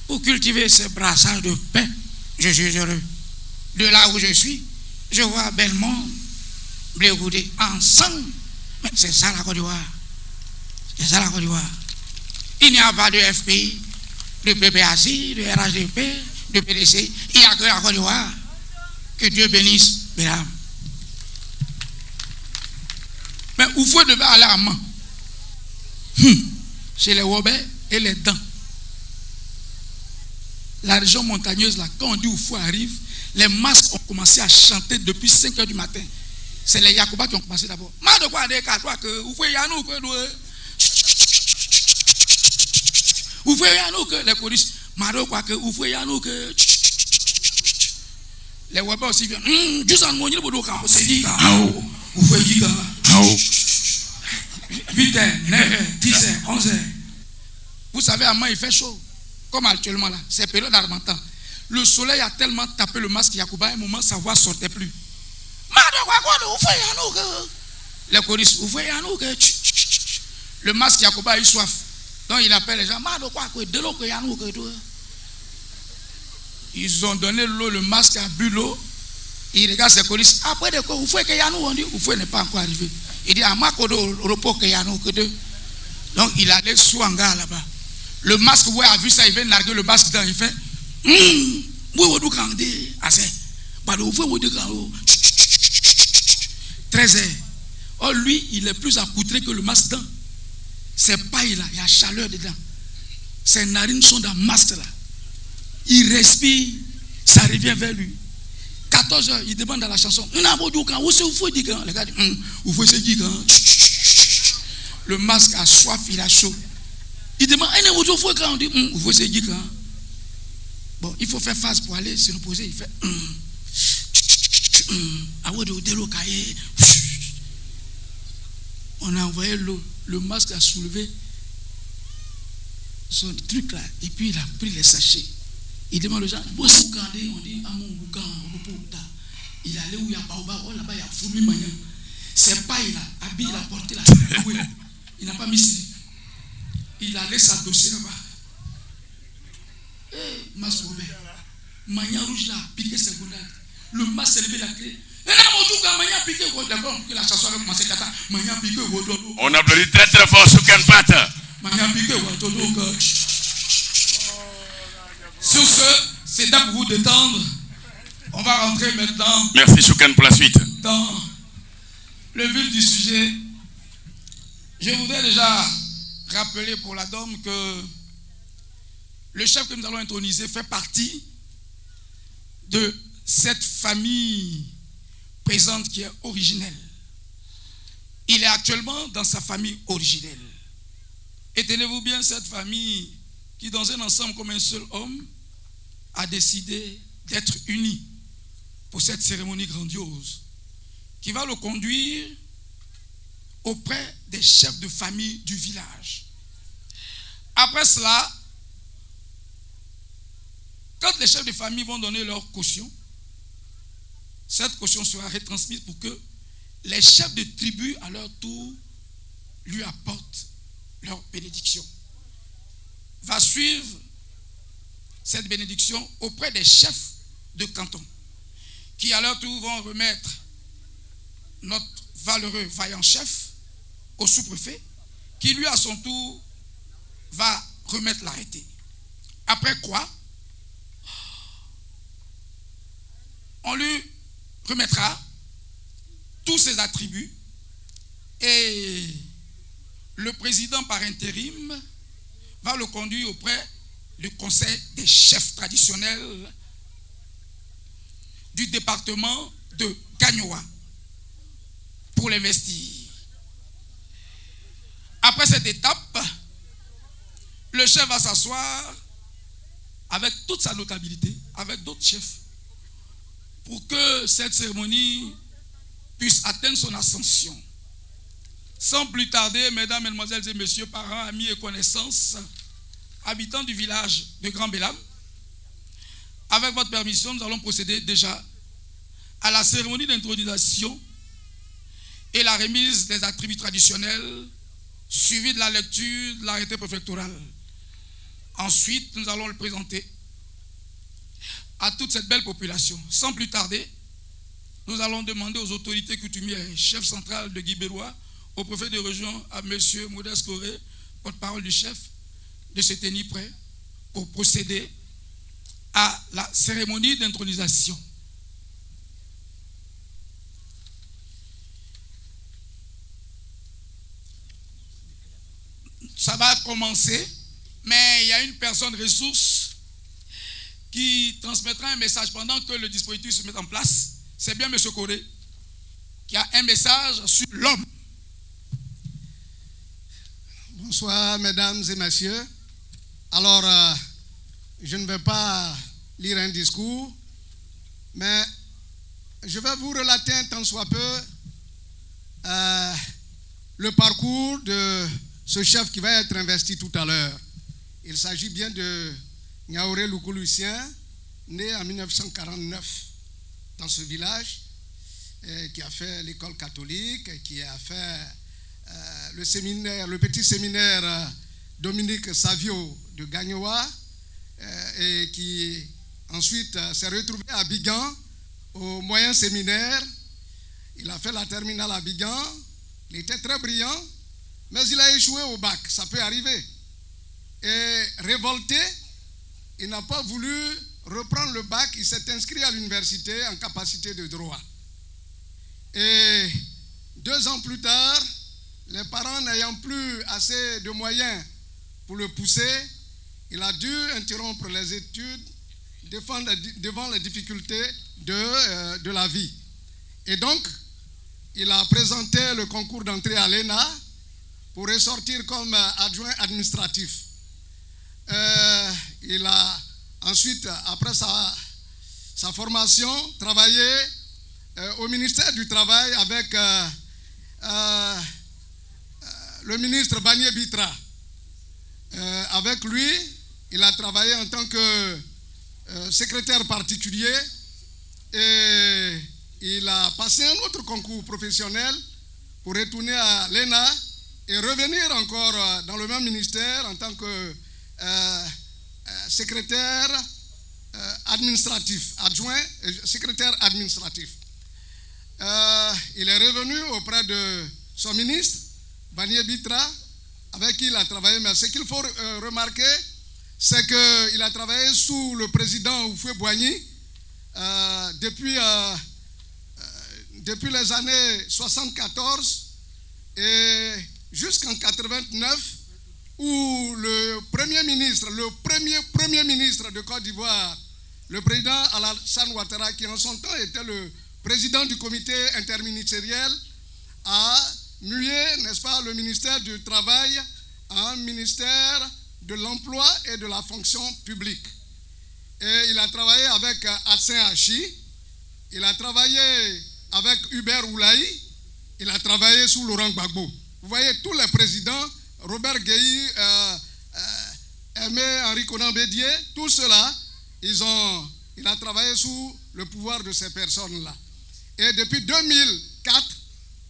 pour cultiver ce brassage de paix, je suis heureux. De là où je suis, je vois Belmont, Blé Goudé, ensemble. Mais c'est ça la Côte d'Ivoire. C'est ça la Côte d'Ivoire. Il n'y a pas de FPI, de PPAC, de RHDP, de PDC. Il n'y a que la Côte d'Ivoire. Que Dieu bénisse Bélam. Mais Oufoué devait aller à Mans. Chez les Wobé et les Dents. La région montagneuse, là, quand on dit Oufoué arrive, les masques ont commencé à chanter depuis 5 h du matin. C'est les Yakuba qui ont commencé d'abord. Mais de quoi dire qu'à toi que Oufoué Yanou que nous. Oufoué Yanou que les choristes. Mais de quoi que Oufoué Yanou que. Les Wobé aussi viennent. Juste en monnaie pour nous quand on s'est dit. Oufoué Giga. 8h, 9h, 10h, 11h. Vous savez, à Mans, il fait chaud. Comme actuellement là, c'est période d'Armentan. Le soleil a tellement tapé le masque Yakuba, à un moment, sa voix ne sortait plus. Les choristes, le masque Yakuba a eu soif. Donc il appelle les gens. Ils ont donné l'eau, le masque a bu l'eau. Il regarde ses collègues. Après, vous faites que Yannou, on dit, vous faites n'est pas encore arrivé. Il dit, à moi, au repos que Yannou, que deux. Donc, il allait sous un gars là-bas. Le masque, ouais, a vu ça, il vient narguer le masque dedans. Il fait, oui, vous vous grandez. Assez. Bah, vous vous grandez. 13 heures. Oh, lui, il est plus accoutré que le masque dedans. Ses pailles là, il y a chaleur dedans. Ses narines sont dans le masque là. Il respire, ça revient vers lui. 14 heures, il demande dans la chanson. Le gars dit, le masque a soif, il a chaud. Il demande, on dit, bon, il faut faire face pour aller se reposer. Il fait, on a envoyé l'eau. Le masque a soulevé son truc là. Et puis il a pris les sachets. Il demande aux gens, on dit, il allait où il y a Baoba, oh là-bas il y a Fourmi Magnan. C'est pas il a habillé, il a porté là. Il n'a pas mis slip. Il allait s'adosser là-bas. Masque ouvert. Magnan rouge là, piqué secondaire. Le masque s'est levé la clé. On applaudit très très fort Souken Pata. Sur ce, c'est là pour vous détendre. On va rentrer maintenant. Merci Souken pour la suite. Dans le vif du sujet, je voudrais déjà rappeler pour la dame que le chef que nous allons introniser fait partie de cette famille présente qui est originelle. Il est actuellement dans sa famille originelle. Et tenez-vous bien, cette famille qui, dans un ensemble comme un seul homme, a décidé d'être unie pour cette cérémonie grandiose qui va le conduire auprès des chefs de famille du village. Après cela, quand les chefs de famille vont donner leur caution, cette caution sera retransmise pour que les chefs de tribu, à leur tour, lui apportent leur bénédiction. Va suivre cette bénédiction auprès des chefs de canton, qui à leur tour vont remettre notre valeureux vaillant chef au sous-préfet, qui lui à son tour va remettre l'arrêté. Après quoi, on lui remettra tous ses attributs et le président par intérim va le conduire auprès du conseil des chefs traditionnels du département de Gagnoa pour l'investir. Après cette étape, le chef va s'asseoir avec toute sa notabilité, avec d'autres chefs, pour que cette cérémonie puisse atteindre son ascension. Sans plus tarder, mesdames, mesdemoiselles et messieurs, parents, amis et connaissances, habitants du village de Grand Bélam, avec votre permission, nous allons procéder déjà à la cérémonie d'intronisation et la remise des attributs traditionnels, suivie de la lecture de l'arrêté préfectoral. Ensuite, nous allons le présenter à toute cette belle population. Sans plus tarder, nous allons demander aux autorités coutumières, chef central de Guibérois, au préfet de région, à M. Modeste Coré, porte-parole du chef, de se tenir prêt pour procéder à la cérémonie d'intronisation. Ça va commencer, mais il y a une personne ressource qui transmettra un message pendant que le dispositif se met en place. C'est bien M. Coré qui a un message sur l'homme. Bonsoir mesdames et messieurs. Alors, je ne vais pas lire un discours, mais je vais vous relater un tant soit peu le parcours de ce chef qui va être investi tout à l'heure. Il s'agit bien de Niaouré Loukou-Lucien, né en 1949 dans ce village, qui a fait l'école catholique, qui a fait le séminaire, le petit séminaire Dominique Savio de Gagnoa, et qui Ensuite, s'est retrouvé à Bigan, au moyen séminaire. Il a fait la terminale à Bigan. Il était très brillant, mais il a échoué au bac. Ça peut arriver. Et révolté, il n'a pas voulu reprendre le bac. Il s'est inscrit à l'université en capacité de droit. Et 2 ans plus tard, les parents n'ayant plus assez de moyens pour le pousser, il a dû interrompre les études devant les difficultés de la vie. Et donc, il a présenté le concours d'entrée à l'ENA pour ressortir comme adjoint administratif. Il a ensuite, après sa formation, travaillé au ministère du Travail avec le ministre Vanier Bitra. Avec lui, il a travaillé en tant que secrétaire particulier et il a passé un autre concours professionnel pour retourner à l'ENA et revenir encore dans le même ministère en tant que secrétaire administratif, adjoint secrétaire administratif. Il est revenu auprès de son ministre, Vanier Bitra, avec qui il a travaillé. Mais ce qu'il faut remarquer, c'est qu'il a travaillé sous le président Houphouët-Boigny depuis les années 74 et jusqu'en 89, où le premier ministre de Côte d'Ivoire, le président Alassane Ouattara, qui en son temps était le président du comité interministériel, a mué, n'est-ce pas, le ministère du Travail en ministère de l'Emploi et de la Fonction publique. Et il a travaillé avec Atsen Hachi, il a travaillé avec Hubert Oulaï, il a travaillé sous Laurent Gbagbo. Vous voyez, tous les présidents, Robert Gueye, Aimé Henri Konan Bédié, tout cela, il a travaillé sous le pouvoir de ces personnes-là. Et depuis 2004,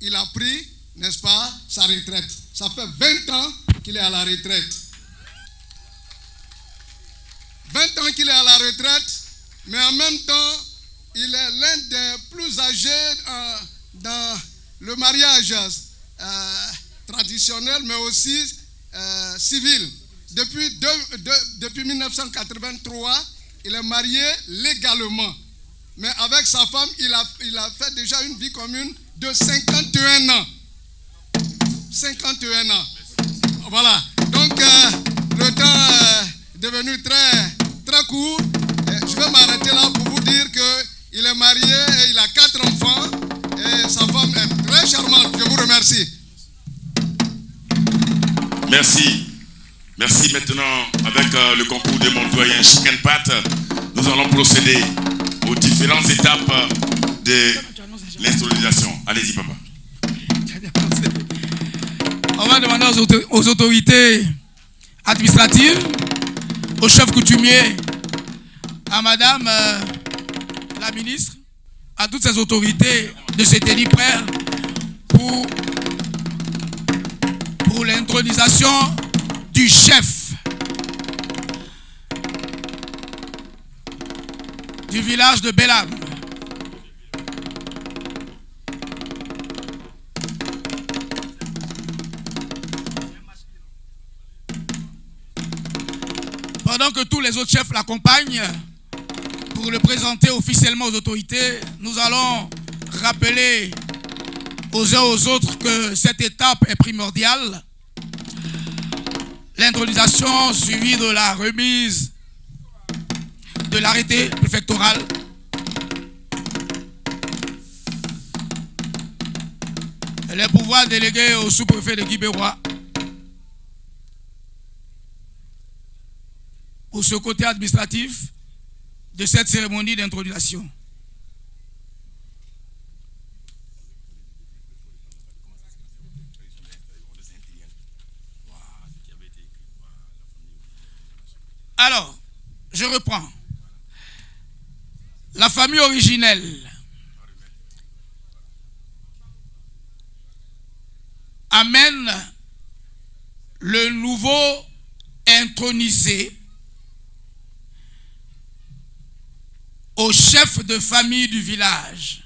il a pris, n'est-ce pas, sa retraite. Ça fait 20 ans qu'il est à la retraite. 20 ans qu'il est à la retraite, mais en même temps, il est l'un des plus âgés dans le mariage traditionnel, mais aussi civil. Depuis 1983, il est marié légalement. Mais avec sa femme, il a fait déjà une vie commune de 51 ans. 51 ans. Voilà. Donc, le temps est devenu très court. Je vais m'arrêter là pour vous dire qu'il est marié et il a 4 enfants. Et sa femme est très charmante. Je vous remercie. Merci. Merci. Maintenant, avec le concours de mon doyen Chicken Pat, nous allons procéder aux différentes étapes de l'intronisation. Allez-y, papa. On va demander aux autorités administratives, au chef coutumier, à madame la ministre, à toutes ces autorités de se tenir prêts pour l'intronisation du chef du village de Bellam. Pendant que tous les autres chefs l'accompagnent pour le présenter officiellement aux autorités, nous allons rappeler aux uns aux autres que cette étape est primordiale. L'intronisation suivie de la remise de l'arrêté préfectoral. Les pouvoirs délégués au sous-préfet de Guibérois. Pour ce côté administratif de cette cérémonie d'intronisation. Alors, je reprends. La famille originelle amène le nouveau intronisé aux chefs de famille du village.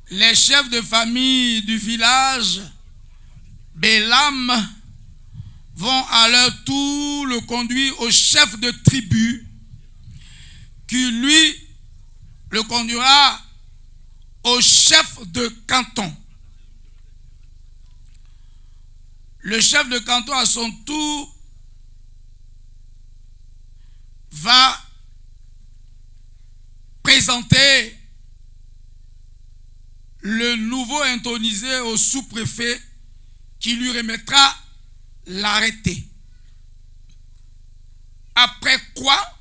Les chefs de famille du village, Bélam, vont à leur tour le conduire au chef de tribu, qui lui le conduira au chef de canton. Le chef de canton, à son tour, va présenter le nouveau intronisé au sous-préfet qui lui remettra l'arrêté. Après quoi,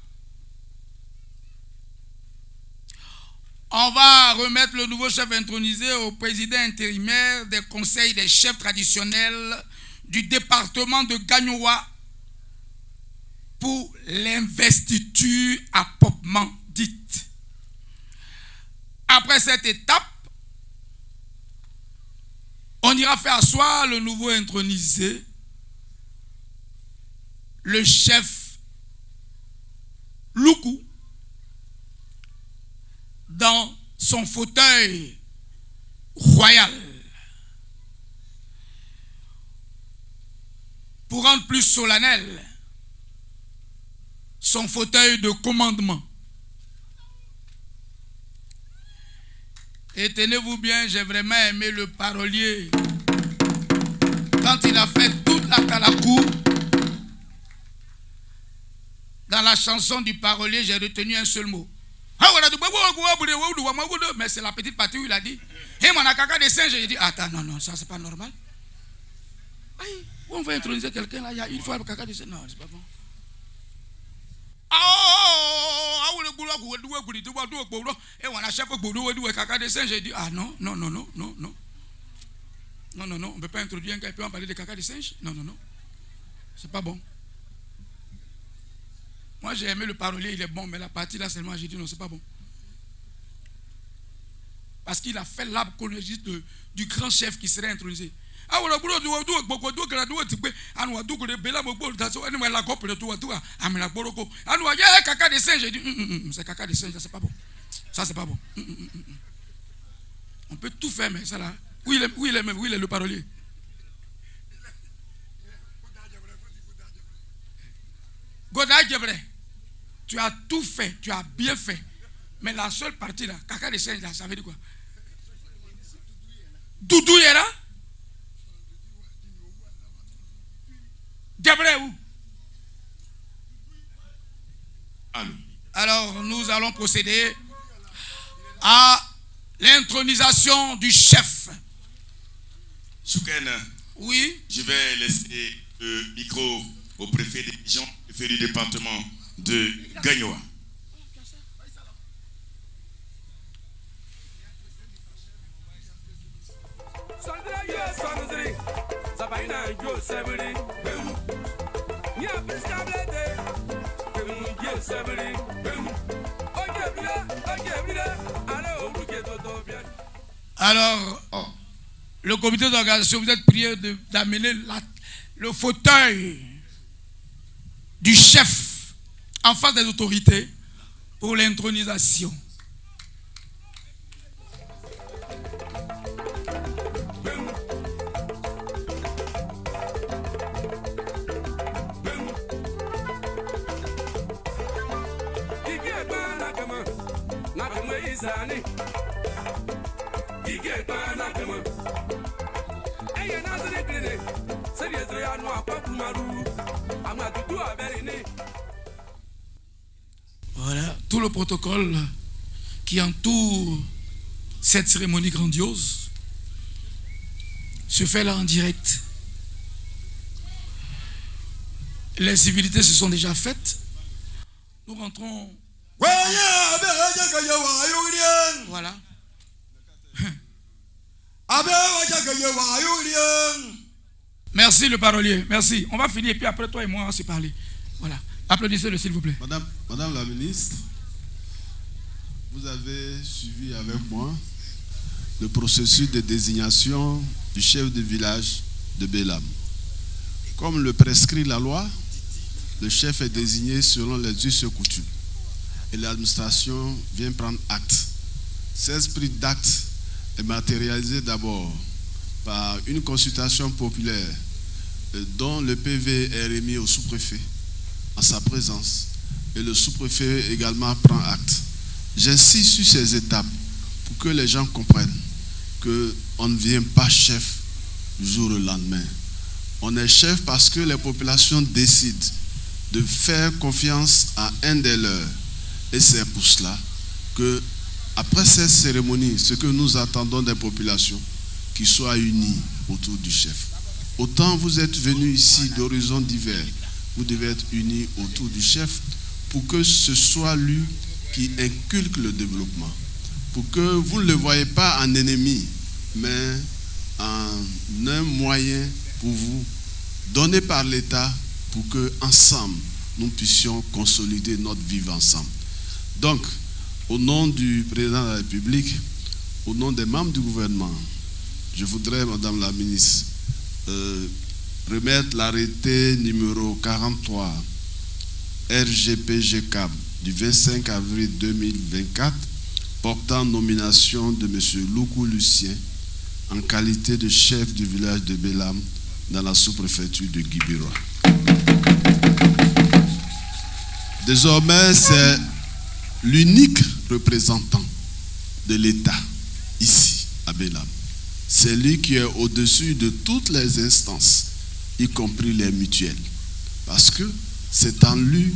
on va remettre le nouveau chef intronisé au président intérimaire des conseils des chefs traditionnels du département de Gagnoa pour l'investiture à proprement dite. Après cette étape, on ira faire asseoir le nouveau intronisé, le chef Loukou, dans son fauteuil royal. Pour rendre plus solennel, son fauteuil de commandement. Et tenez-vous bien, j'ai vraiment aimé le parolier. Quand il a fait toute la Kalakou, dans la chanson du parolier, j'ai retenu un seul mot. Mais c'est la petite partie où il a dit, hey, mon caca des singes. J'ai dit, attends, non, ça c'est pas normal. Aïe, on va introniser quelqu'un là, il faut le caca des singes. Non, c'est pas bon. Et on a chef caca des singes. J'ai dit, ah non, on ne peut pas introduire un gars et puis on parler de caca des singes. Non, c'est pas bon. Moi j'ai aimé le parolier, il est bon, mais la partie là seulement j'ai dit non, c'est pas bon. Parce qu'il a fait l'arbre chronologique du grand chef qui serait intronisé. Caca des singes, j'ai dit, c'est caca des singes, ça c'est pas bon. Ça c'est pas bon. On peut tout faire, mais ça là, où il est le parolier? Godard Djebre, tu as tout fait, tu as bien fait. Mais la seule partie là, caca des singes là, ça veut dire quoi? Doudou est là? Djebre où? Alors nous allons procéder à l'intronisation du chef. Souken, oui. Je vais laisser le micro au préfet des Pigeons, préfet du département de Gagnoa. Alors, le comité d'organisation, vous êtes prié d'amener le fauteuil du chef en face des autorités pour l'intronisation. Voilà, tout le protocole qui entoure cette cérémonie grandiose se fait là en direct. Les civilités se sont déjà faites. Nous rentrons. Voilà. Merci le parolier, merci. On va finir et puis après toi et moi on va se parler. Voilà. Applaudissez-le s'il vous plaît. Madame la ministre, vous avez suivi avec moi le processus de désignation du chef de village de Bélam. Comme le prescrit la loi, le chef est désigné selon les us et coutumes. Et l'administration vient prendre acte. Cet esprit d'acte est matérialisé d'abord par une consultation populaire dont le PV est remis au sous-préfet en sa présence. Et le sous-préfet également prend acte. J'insiste sur ces étapes pour que les gens comprennent qu'on ne vient pas chef du jour au lendemain. On est chef parce que les populations décident de faire confiance à un des leurs. Et c'est pour cela que, après cette cérémonie, ce que nous attendons des populations, qu'ils soient unis autour du chef. Autant vous êtes venus ici d'horizons divers, vous devez être unis autour du chef pour que ce soit lui qui inculque le développement. Pour que vous ne le voyez pas en ennemi, mais en un moyen pour vous, donné par l'État, pour que ensemble nous puissions consolider notre vivre ensemble. Donc, au nom du président de la République, au nom des membres du gouvernement, je voudrais, Madame la ministre, remettre l'arrêté numéro 43 RGPG CAB du 25 avril 2024 portant nomination de M. Loukou Lucien en qualité de chef du village de Bélam dans la sous-préfecture de Guibérois. Désormais, c'est l'unique représentant de l'État ici à Bélam. C'est lui qui est au-dessus de toutes les instances, y compris les mutuelles. Parce que c'est en lui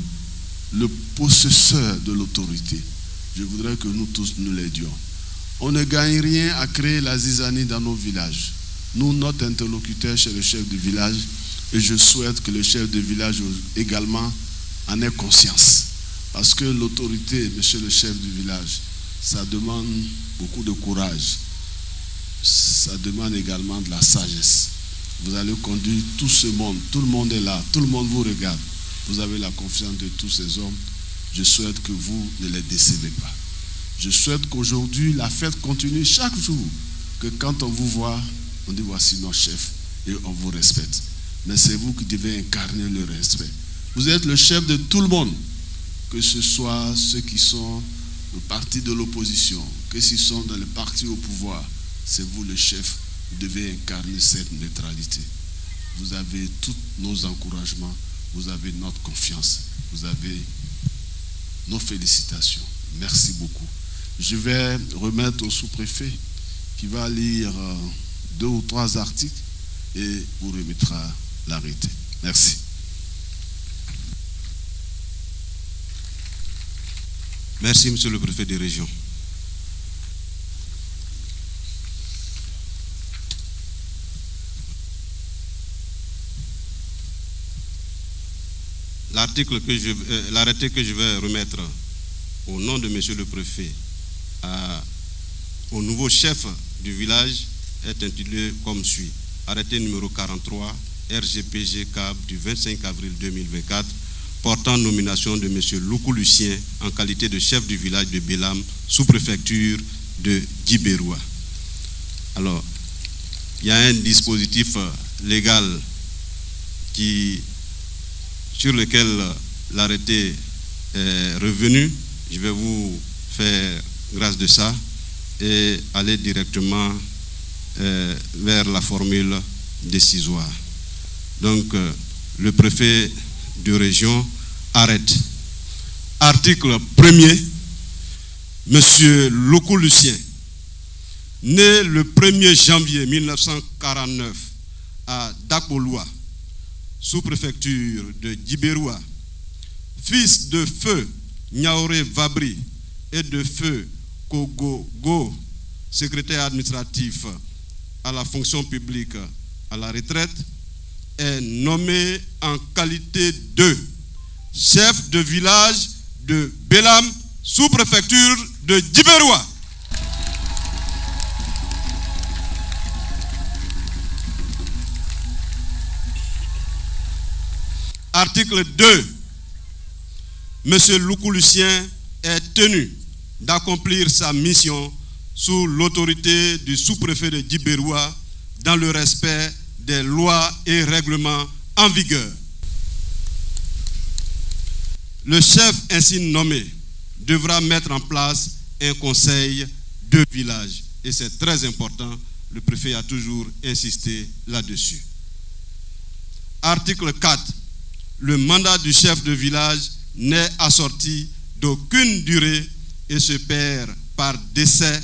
le possesseur de l'autorité. Je voudrais que nous tous nous l'aidions. On ne gagne rien à créer la zizanie dans nos villages. Nous, notre interlocuteur, c'est le chef du village. Et je souhaite que le chef de village également en ait conscience. Parce que l'autorité, monsieur le chef du village, ça demande beaucoup de courage. Ça demande également de la sagesse. Vous allez conduire tout ce monde. Tout le monde est là. Tout le monde vous regarde. Vous avez la confiance de tous ces hommes. Je souhaite que vous ne les décevez pas. Je souhaite qu'aujourd'hui, la fête continue chaque jour. Que quand on vous voit, on dit voici nos chefs et on vous respecte. Mais c'est vous qui devez incarner le respect. Vous êtes le chef de tout le monde. Que ce soit ceux qui sont le parti de l'opposition, que s'ils sont dans le parti au pouvoir, c'est vous le chef. Vous devez incarner cette neutralité. Vous avez tous nos encouragements. Vous avez notre confiance. Vous avez nos félicitations. Merci beaucoup. Je vais remettre au sous-préfet qui va lire 2 ou 3 articles et vous remettra l'arrêté. Merci. Merci, monsieur le préfet de région. L'arrêté que je vais remettre au nom de monsieur le préfet au nouveau chef du village est intitulé comme suit. Arrêté numéro 43 RGPG CAB du 25 avril 2024 portant nomination de monsieur Loukou Lucien en qualité de chef du village de Bélam, sous-préfecture de Guibérois. Alors, il y a un dispositif légal sur lequel l'arrêté est revenu. Je vais vous faire grâce de ça et aller directement vers la formule décisoire. Donc, le préfet de région arrête. Article 1er, monsieur Loukou Lucien, né le 1er janvier 1949 à Dakoloa, sous-préfecture de Guibérois, fils de feu Nyaoré Vabri et de feu Kogogo, secrétaire administratif à la fonction publique à la retraite, est nommé en qualité de chef de village de Bélam, sous-préfecture de Guibérois. Article 2. Monsieur Loukou Lucien est tenu d'accomplir sa mission sous l'autorité du sous-préfet de Guibérois dans le respect des lois et règlements en vigueur. Le chef ainsi nommé devra mettre en place un conseil de village. Et c'est très important, le préfet a toujours insisté là-dessus. Article 4. Le mandat du chef de village n'est assorti d'aucune durée et se perd par décès,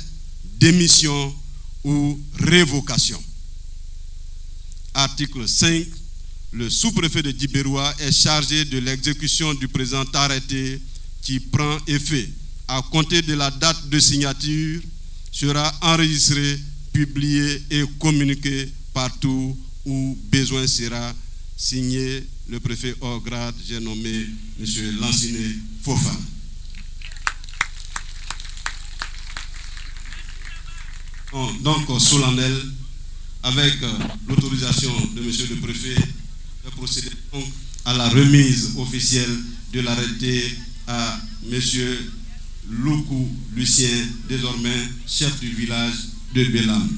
démission ou révocation. Article 5. Le sous-préfet de Djibéroua est chargé de l'exécution du présent arrêté qui prend effet à compter de la date de signature, sera enregistré, publié et communiqué partout où besoin sera. Signé le préfet hors grade, j'ai nommé M. Lanciné Fofana. Donc, solennel, avec l'autorisation de M. le préfet, de procéder donc à la remise officielle de l'arrêté à M. Loukou Lucien, désormais chef du village de Bélam.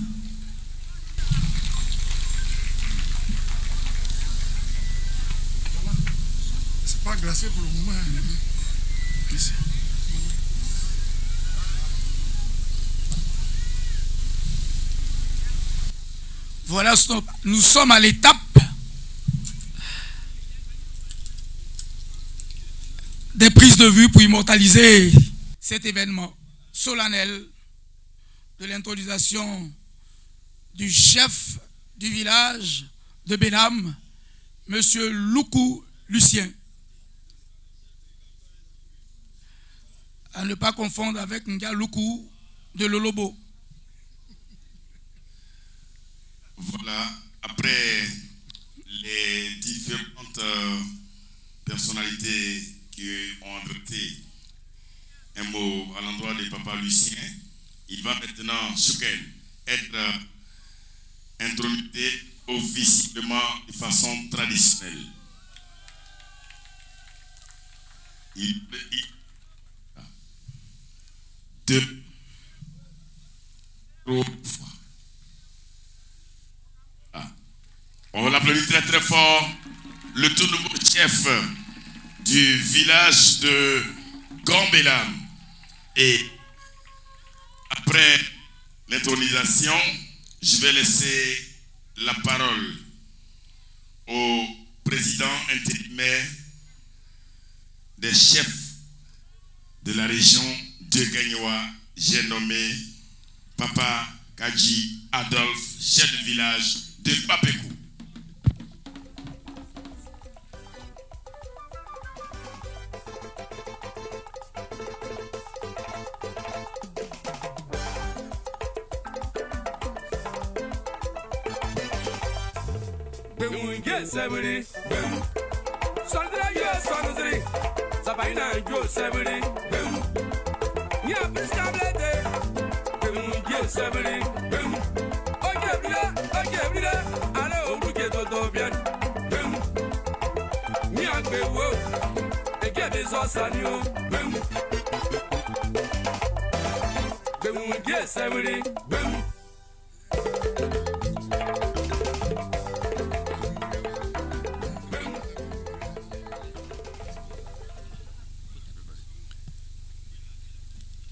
C'est pas glacé pour le moment. Voilà, nous sommes à l'étape des prises de vue pour immortaliser cet événement solennel de l'intronisation du chef du village de Bélam, M. Loukou Lucien. À ne pas confondre avec Nga Loukou de Lolobo. Voilà, après les différentes personnalités qui ont adressé un mot à l'endroit de Papa Lucien, il va maintenant, Chouken, être intronisé officiellement de façon traditionnelle. Deux, trois fois. On va l'applaudir très très fort. Le tout nouveau chef du village de Gambélam. Et après l'intronisation, je vais laisser la parole au président intérimaire des chefs de la région de Gagnoa. J'ai nommé Papa Kadji Adolphe, chef de village de Papékou. Sebele, bem. Sondra yo sondre, sabaina yo sebele, bem. Nya piskablete, bem yo sebele, bem. Oje blida, ale obuke toto bien, bem. Nya gbewo, ege bezo sanyo, bem. Bem yo sebele, bem.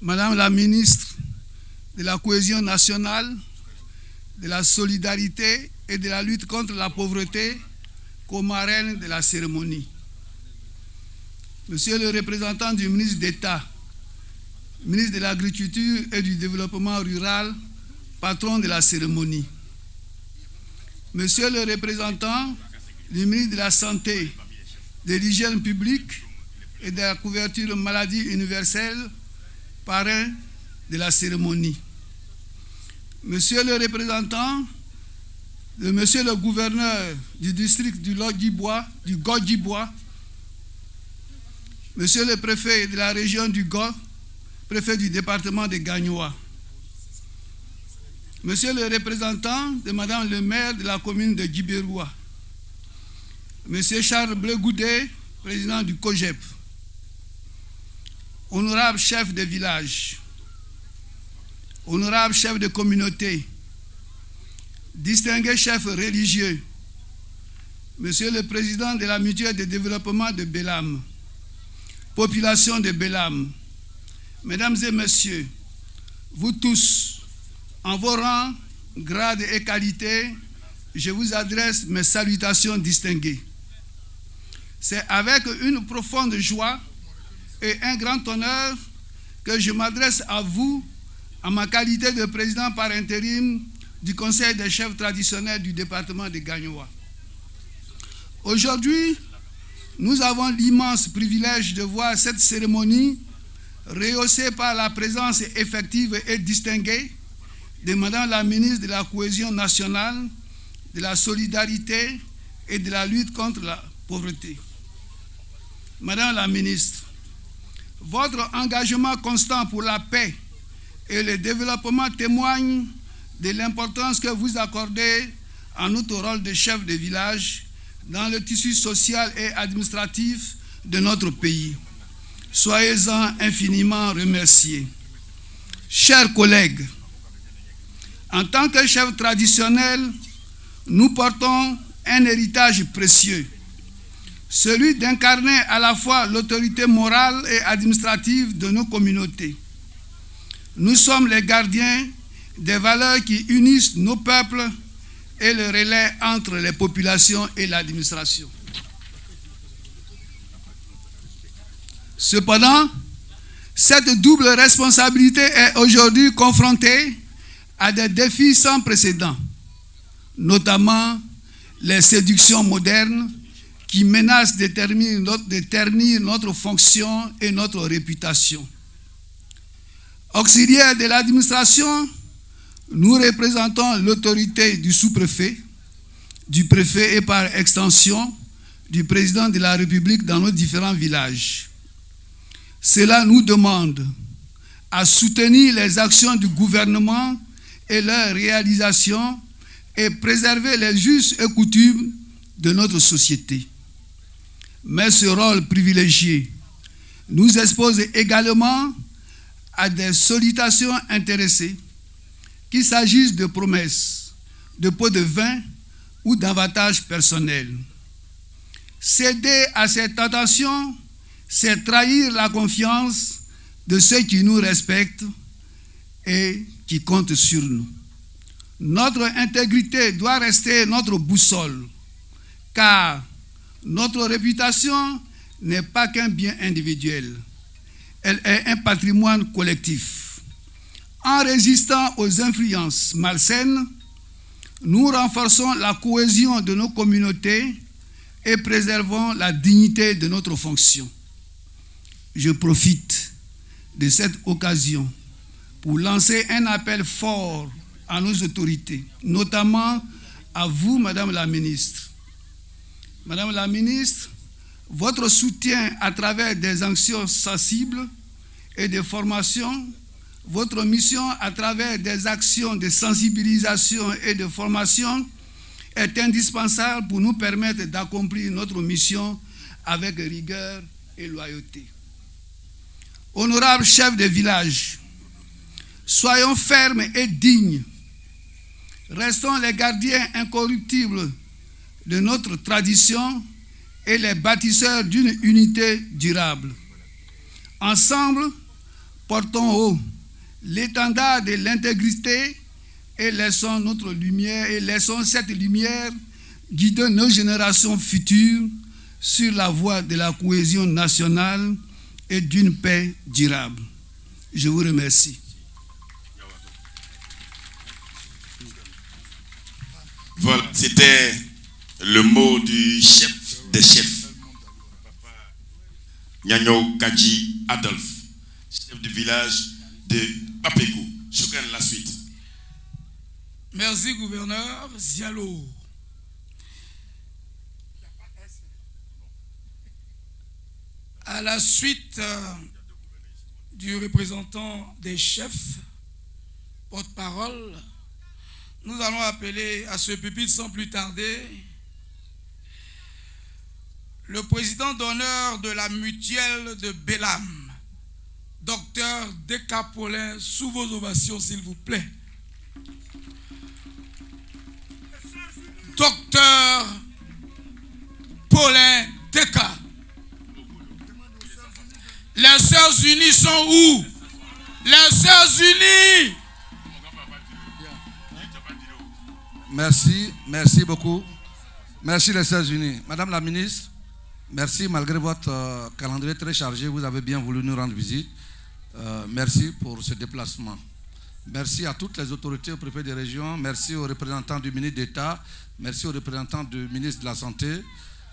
Madame la ministre de la Cohésion nationale, de la solidarité et de la lutte contre la pauvreté, co-marraine de la cérémonie. Monsieur le représentant du ministre d'État, ministre de l'Agriculture et du Développement rural, patron de la cérémonie. Monsieur le représentant du ministre de la Santé, de l'Hygiène publique et de la couverture maladie universelle, parrain de la cérémonie. Monsieur le représentant de Monsieur le gouverneur du district du Godjibois, Monsieur le préfet de la région du God, préfet du département de Gagnoa, Monsieur le représentant de Madame le maire de la commune de Djibéroua, Monsieur Charles Blegoudé, président du COGEP, honorable chef de village, honorable chef de communauté, distingué chef religieux, monsieur le président de la mutuelle de développement de Bélam, population de Bellam, mesdames et messieurs, vous tous, en vos rangs, grades et qualités, je vous adresse mes salutations distinguées. C'est avec une profonde joie et un grand honneur que je m'adresse à vous en ma qualité de président par intérim du Conseil des chefs traditionnels du département de Gagnoa. Aujourd'hui, nous avons l'immense privilège de voir cette cérémonie rehaussée par la présence effective et distinguée de Madame la ministre de la Cohésion nationale, de la solidarité et de la lutte contre la pauvreté. Madame la ministre, votre engagement constant pour la paix et le développement témoigne de l'importance que vous accordez à notre rôle de chef de village dans le tissu social et administratif de notre pays. Soyez-en infiniment remerciés. Chers collègues, en tant que chef traditionnel, nous portons un héritage précieux, celui d'incarner à la fois l'autorité morale et administrative de nos communautés. Nous sommes les gardiens des valeurs qui unissent nos peuples et le relais entre les populations et l'administration. Cependant, cette double responsabilité est aujourd'hui confrontée à des défis sans précédent, notamment les séductions modernes qui menacent de ternir notre fonction et notre réputation. Auxiliaires de l'administration, nous représentons l'autorité du sous-préfet, du préfet et par extension du président de la République dans nos différents villages. Cela nous demande à soutenir les actions du gouvernement et leur réalisation et préserver les us et coutumes de notre société. Mais ce rôle privilégié nous expose également à des sollicitations intéressées, qu'il s'agisse de promesses, de pots de vin ou d'avantages personnels. Céder à ces tentations, c'est trahir la confiance de ceux qui nous respectent et qui comptent sur nous. Notre intégrité doit rester notre boussole, car notre réputation n'est pas qu'un bien individuel, elle est un patrimoine collectif. En résistant aux influences malsaines, nous renforçons la cohésion de nos communautés et préservons la dignité de notre fonction. Je profite de cette occasion pour lancer un appel fort à nos autorités, notamment à vous, Madame la ministre. Madame la ministre, votre soutien à travers des actions sensibles et des formations, votre mission à travers des actions de sensibilisation et de formation est indispensable pour nous permettre d'accomplir notre mission avec rigueur et loyauté. Honorables chefs de village, soyons fermes et dignes. Restons les gardiens incorruptibles de notre tradition et les bâtisseurs d'une unité durable. Ensemble, portons haut l'étendard de l'intégrité et laissons notre lumière et laissons cette lumière guider nos générations futures sur la voie de la cohésion nationale et d'une paix durable. Je vous remercie. Voilà, c'était le mot du chef des chefs, Nyagno Kadji Adolphe, chef du village de Papekou. Choukran, la suite. Merci, gouverneur Zialo. À la suite du représentant des chefs, porte-parole, nous allons appeler à ce pupitre sans plus tarder le président d'honneur de la mutuelle de Bellam, docteur Deka Paulin, sous vos ovations s'il vous plaît. Docteur Paulin Deka. Sœurs Unies sont où? Les Sœurs Unies. Merci beaucoup. Merci les Sœurs Unies. Madame la ministre, merci malgré votre calendrier très chargé, vous avez bien voulu nous rendre visite. Merci pour ce déplacement. Merci à toutes les autorités, au préfet des régions, merci aux représentants du ministre d'État, merci aux représentants du ministre de la Santé,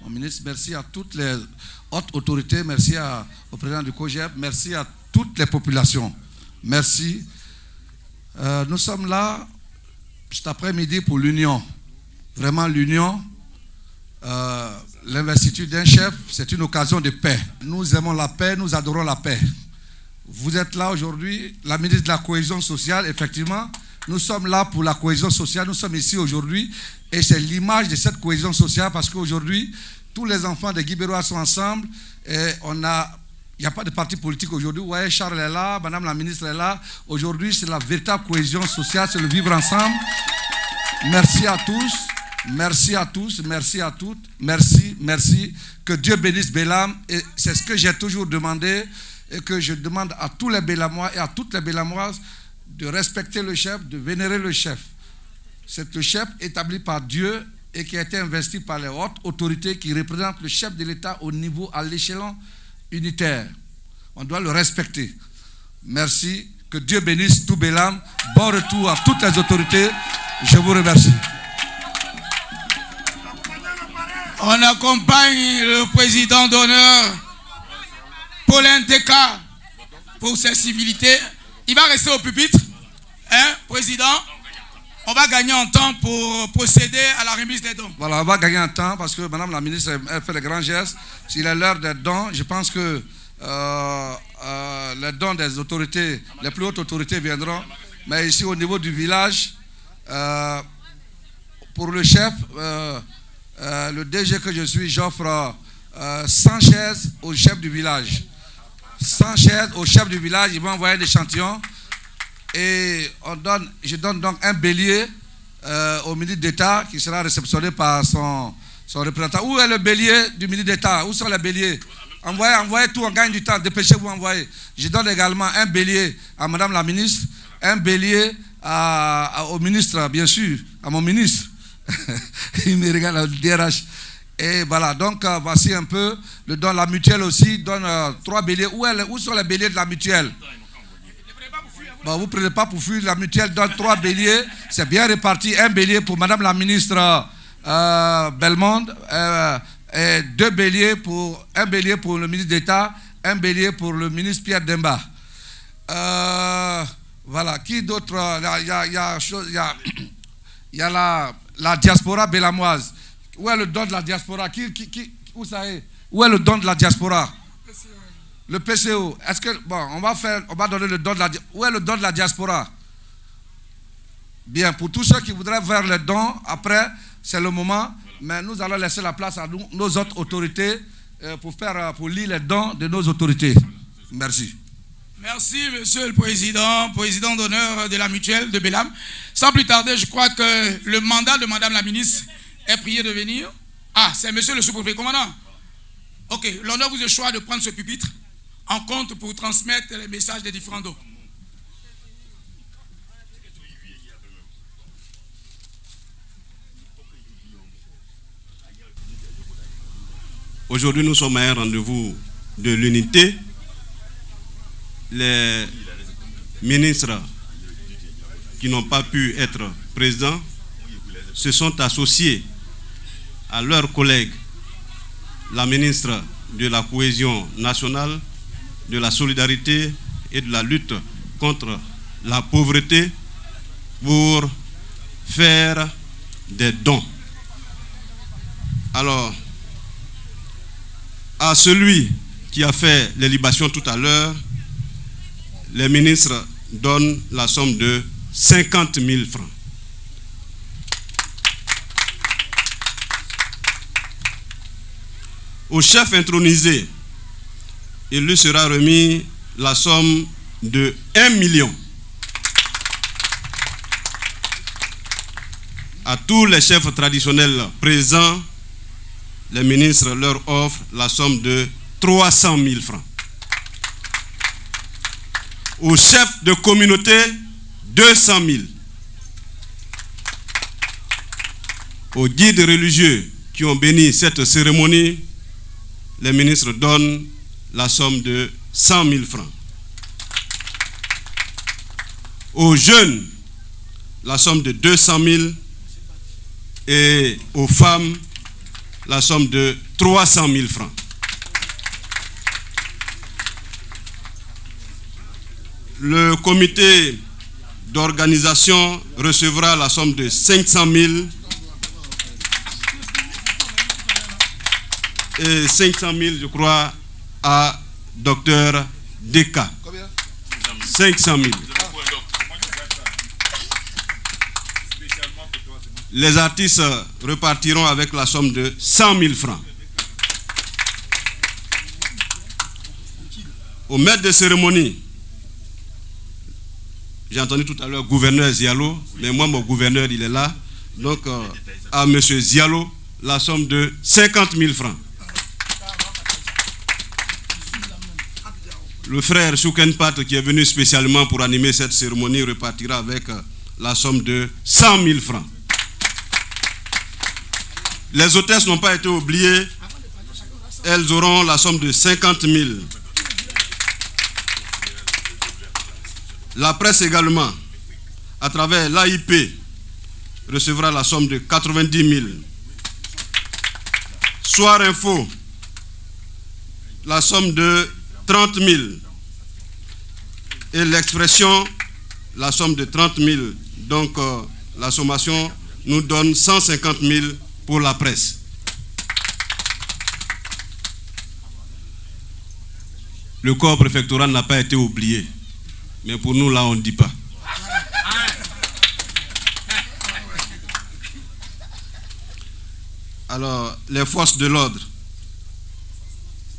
mon ministre, merci à toutes les hautes autorités, merci au président du COGEP, merci à toutes les populations. Merci. Nous sommes là cet après-midi pour l'union. Vraiment l'union. L'investiture d'un chef, c'est une occasion de paix. Nous aimons la paix, nous adorons la paix. Vous êtes là aujourd'hui, la ministre de la Cohésion sociale, effectivement, nous sommes là pour la cohésion sociale, nous sommes ici aujourd'hui et c'est l'image de cette cohésion sociale parce qu'aujourd'hui, tous les enfants de Guibérois sont ensemble et il n'y a pas de parti politique aujourd'hui. Vous voyez, Charles est là, madame la ministre est là. Aujourd'hui, c'est la véritable cohésion sociale, c'est le vivre ensemble. Merci à tous, merci à tous, merci à toutes, merci. Que Dieu bénisse Bélam et c'est ce que j'ai toujours demandé. Et que je demande à tous les Bélamois et à toutes les Bélamoises de respecter le chef, de vénérer le chef. C'est le chef établi par Dieu et qui a été investi par les hautes autorités qui représentent le chef de l'État au niveau, à l'échelon unitaire. On doit le respecter. Merci. Que Dieu bénisse tout Bélam. Bon retour à toutes les autorités. Je vous remercie. On accompagne le président d'honneur Paulin Teka pour ses civilités. Il va rester au pupitre. Hein, président? On va gagner en temps pour procéder à la remise des dons. Voilà, on va gagner en temps parce que madame la ministre, elle fait les grands gestes. S'il est l'heure des dons, je pense que les dons des autorités, les plus hautes autorités viendront. Mais ici, au niveau du village, pour le chef, le DG que je suis, j'offre 100 chaises au chef du village. 100 chaises au chef du village, il va envoyer des échantillons et je donne donc un bélier au ministre d'État qui sera réceptionné par son représentant. Où est le bélier du ministre d'État? Où sont les béliers? Envoyez tout, on gagne du temps, dépêchez-vous, envoyez. Je donne également un bélier à madame la ministre, un bélier au ministre, bien sûr, à mon ministre. Il me regarde le DRH. Et voilà, donc voici un peu le don. La mutuelle aussi donne 3 béliers. Où sont les béliers de la mutuelle? Bon, vous ne prenez pas pour fuir. La mutuelle donne 3 béliers. C'est bien réparti. Un bélier pour madame la ministre Belmonde. Et 2 béliers un bélier pour le ministre d'État. Un bélier pour le ministre Pierre Demba. Voilà. Qui d'autre? Il y a la diaspora bélamoise. Où est le don de la diaspora? Où ça est? Où est le don de la diaspora? Le PCO. Est-ce que on va donner le don de la diaspora. Où est le don de la diaspora? Bien, pour tous ceux qui voudraient faire le don, après, c'est le moment. Mais nous allons laisser la place à nos autres autorités pour lire les dons de nos autorités. Merci. Merci, monsieur le président d'honneur de la mutuelle de Bélam. Sans plus tarder, je crois que le mandat de madame la ministre est prié de venir. Ah, c'est monsieur le sous-préfet, commandant. Ok, l'honneur vous est choix de prendre ce pupitre en compte pour transmettre les messages des différents dons. Aujourd'hui, nous sommes à un rendez-vous de l'unité. Les ministres qui n'ont pas pu être présents se sont associés à leurs collègues, la ministre de la Cohésion nationale, de la solidarité et de la lutte contre la pauvreté pour faire des dons. Alors, à celui qui a fait les libations tout à l'heure, les ministres donnent la somme de 50 000 francs. Au chef intronisé, il lui sera remis la somme de 1 million. À tous les chefs traditionnels présents, les ministres leur offrent la somme de 300 000 francs. Aux chefs de communauté, 200 000. Aux guides religieux qui ont béni cette cérémonie, les ministres donnent la somme de 100 000 francs. Aux jeunes, la somme de 200 000 et aux femmes, la somme de 300 000 francs. Le comité d'organisation recevra la somme de 500 000 et 500 000, je crois, à Dr Deka. 500 000. Les artistes repartiront avec la somme de 100 000 francs. Au maître de cérémonie, j'ai entendu tout à l'heure gouverneur Zialo, mais moi mon gouverneur il est là. Donc à M. Zialo, la somme de 50 000 francs. Le frère Choukenpat qui est venu spécialement pour animer cette cérémonie repartira avec la somme de 100 000 francs. Les hôtesses n'ont pas été oubliées. Elles auront la somme de 50 000. La presse également, à travers l'AIP, recevra la somme de 90 000. Soir Info, la somme de 30 000. Et l'Expression, la somme de 30 000. Donc, la sommation nous donne 150 000 pour la presse. Le corps préfectoral n'a pas été oublié. Mais pour nous, là, on ne dit pas. Alors, les forces de l'ordre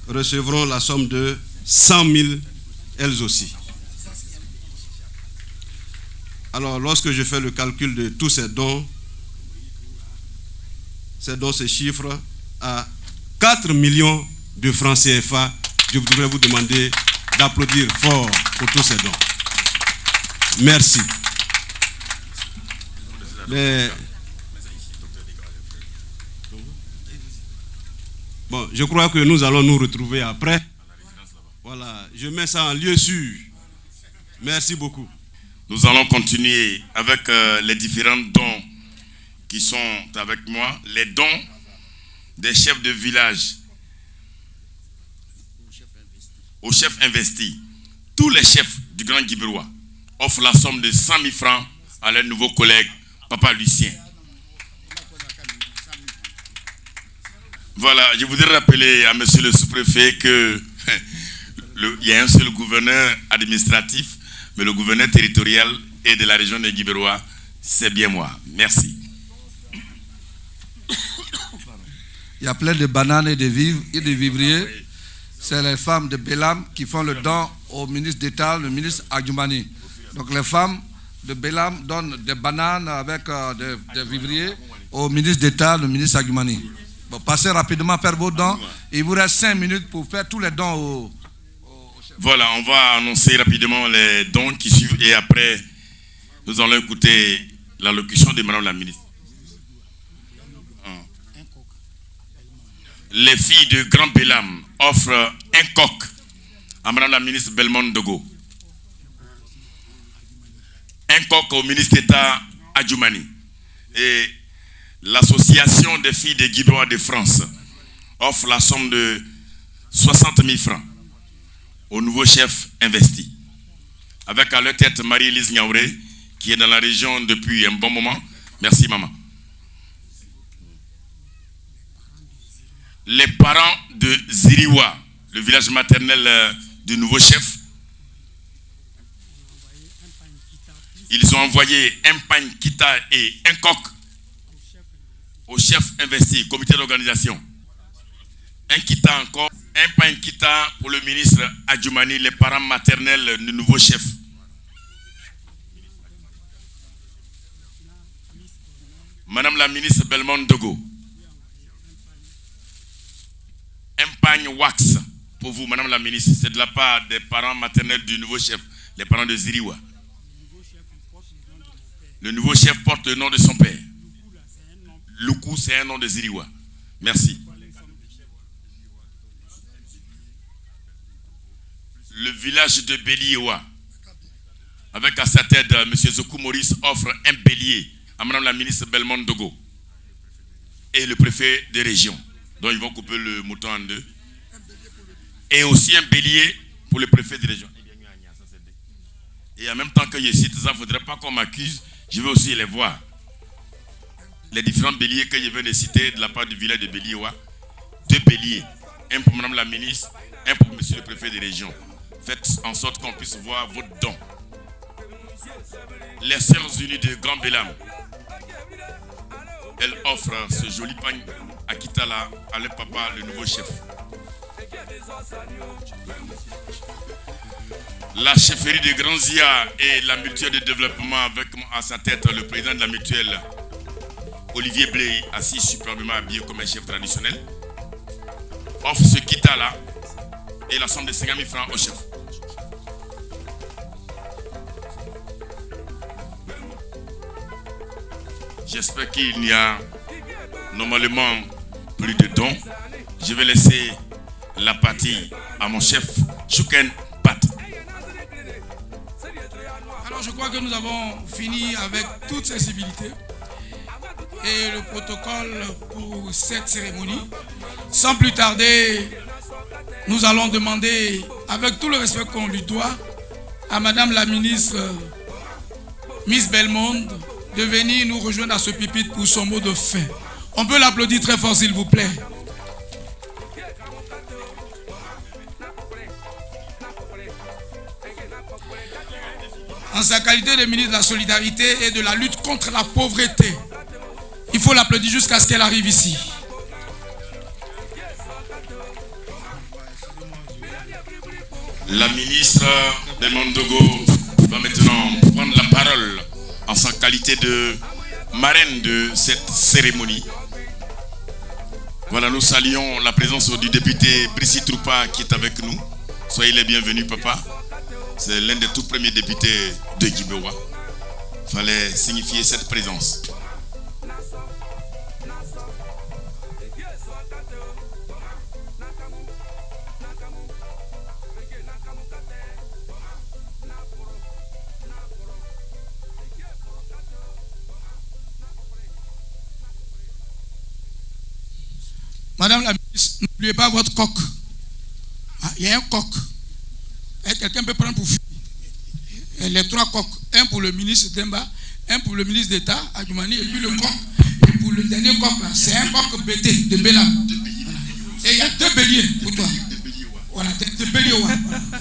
recevront la somme de 100 000, elles aussi. Alors, lorsque je fais le calcul de tous ces dons se chiffrent à 4 millions de francs CFA. Je voudrais vous demander d'applaudir fort pour tous ces dons. Merci. Mais, bon, je crois que nous allons nous retrouver après. Voilà, je mets ça en lieu sûr. Merci beaucoup. Nous allons continuer avec les différents dons qui sont avec moi. Les dons des chefs de village aux chefs investis. Tous les chefs du Grand Guibérois offrent la somme de 100 000 francs à leur nouveau collègue, Papa Lucien. Voilà, je voudrais rappeler à monsieur le sous-préfet que il y a un seul gouverneur administratif, mais le gouverneur territorial et de la région de Guibérois, c'est bien moi. Merci. Il y a plein de bananes et de vivriers. C'est les femmes de Bélam qui font le don au ministre d'État, le ministre Adjoumani. Donc les femmes de Bélam donnent des bananes avec des vivriers au ministre d'État, le ministre Adjoumani. Bon, passez rapidement faire vos dons. Il vous reste 5 minutes pour faire tous les dons au chef. Voilà, on va annoncer rapidement les dons qui suivent et après, nous allons écouter l'allocution de Madame la ministre. Les filles de Grand Bélam offrent un coq à Madame la ministre Belmond Dogo. Un coq au ministre d'État Adjoumani. Et l'association des filles des Guibérois de France offre la somme de 60 000 francs au nouveau chef investi. Avec à leur tête Marie-Élise Niaouré, qui est dans la région depuis un bon moment. Merci maman. Les parents de Ziriwa, le village maternel du nouveau chef, ils ont envoyé un pain kita et un coq au chef investi, comité d'organisation. Un kita encore, un pain kita pour le ministre Adjoumani, les parents maternels du nouveau chef. Madame la ministre Belmond Dogo. Un pagne wax pour vous, Madame la ministre. C'est de la part des parents maternels du nouveau chef, les parents de Ziriwa. Le nouveau chef porte le nom de son père. Luku, c'est un nom de Ziriwa. Merci. Le village de Beliewa, avec à sa tête, M. Zoku Maurice offre un bélier à Mme la ministre Belmond Dogo et le préfet de région. Donc ils vont couper le mouton en deux. Et aussi un bélier pour le préfet de région. Et en même temps que je cite ça, il ne faudrait pas qu'on m'accuse. Je veux aussi les voir. Les différents béliers que je viens de citer de la part du village de Beliewa. 2 béliers. Un pour Mme la ministre, un pour M. le préfet de région. Faites en sorte qu'on puisse voir votre don. Les Sœurs Unies de Grand Bélam, elles offrent ce joli pagne à Kitala, à leur papa, le nouveau chef. La chefferie de Grand Zia et la mutuelle de développement avec à sa tête le président de la mutuelle, Olivier Bley, assis superbement habillé comme un chef traditionnel, offre ce Kitala et la somme de 50 000 francs au chef. J'espère qu'il n'y a normalement plus de dons. Je vais laisser la partie à mon chef, Chouken Pat. Alors je crois que nous avons fini avec toute sensibilité et le protocole pour cette cérémonie. Sans plus tarder, nous allons demander, avec tout le respect qu'on lui doit, à Madame la ministre Miss Belmond de venir nous rejoindre à ce pupitre pour son mot de fin. On peut l'applaudir très fort s'il vous plaît. En sa qualité de ministre de la Solidarité et de la lutte contre la pauvreté, il faut l'applaudir jusqu'à ce qu'elle arrive ici. La ministre Belmond Dogo va maintenant prendre la parole en sa qualité de marraine de cette cérémonie. Voilà, nous saluons la présence du député Brici Troupa qui est avec nous. Soyez les bienvenus, papa. C'est l'un des tout premiers députés de Guibewa. Il fallait signifier cette présence. Madame la ministre, n'oubliez pas votre coq. Il y a un coq. Quelqu'un peut prendre pour fuir. Les 3 coqs. Un pour le ministre Demba, un pour le ministre d'État, Adjoumani, et puis le coq. Et pour le dernier coq, c'est un coq bété de Bélam. Voilà. Et il y a 2 béliers pour toi. Voilà, 2 béliers. Voilà.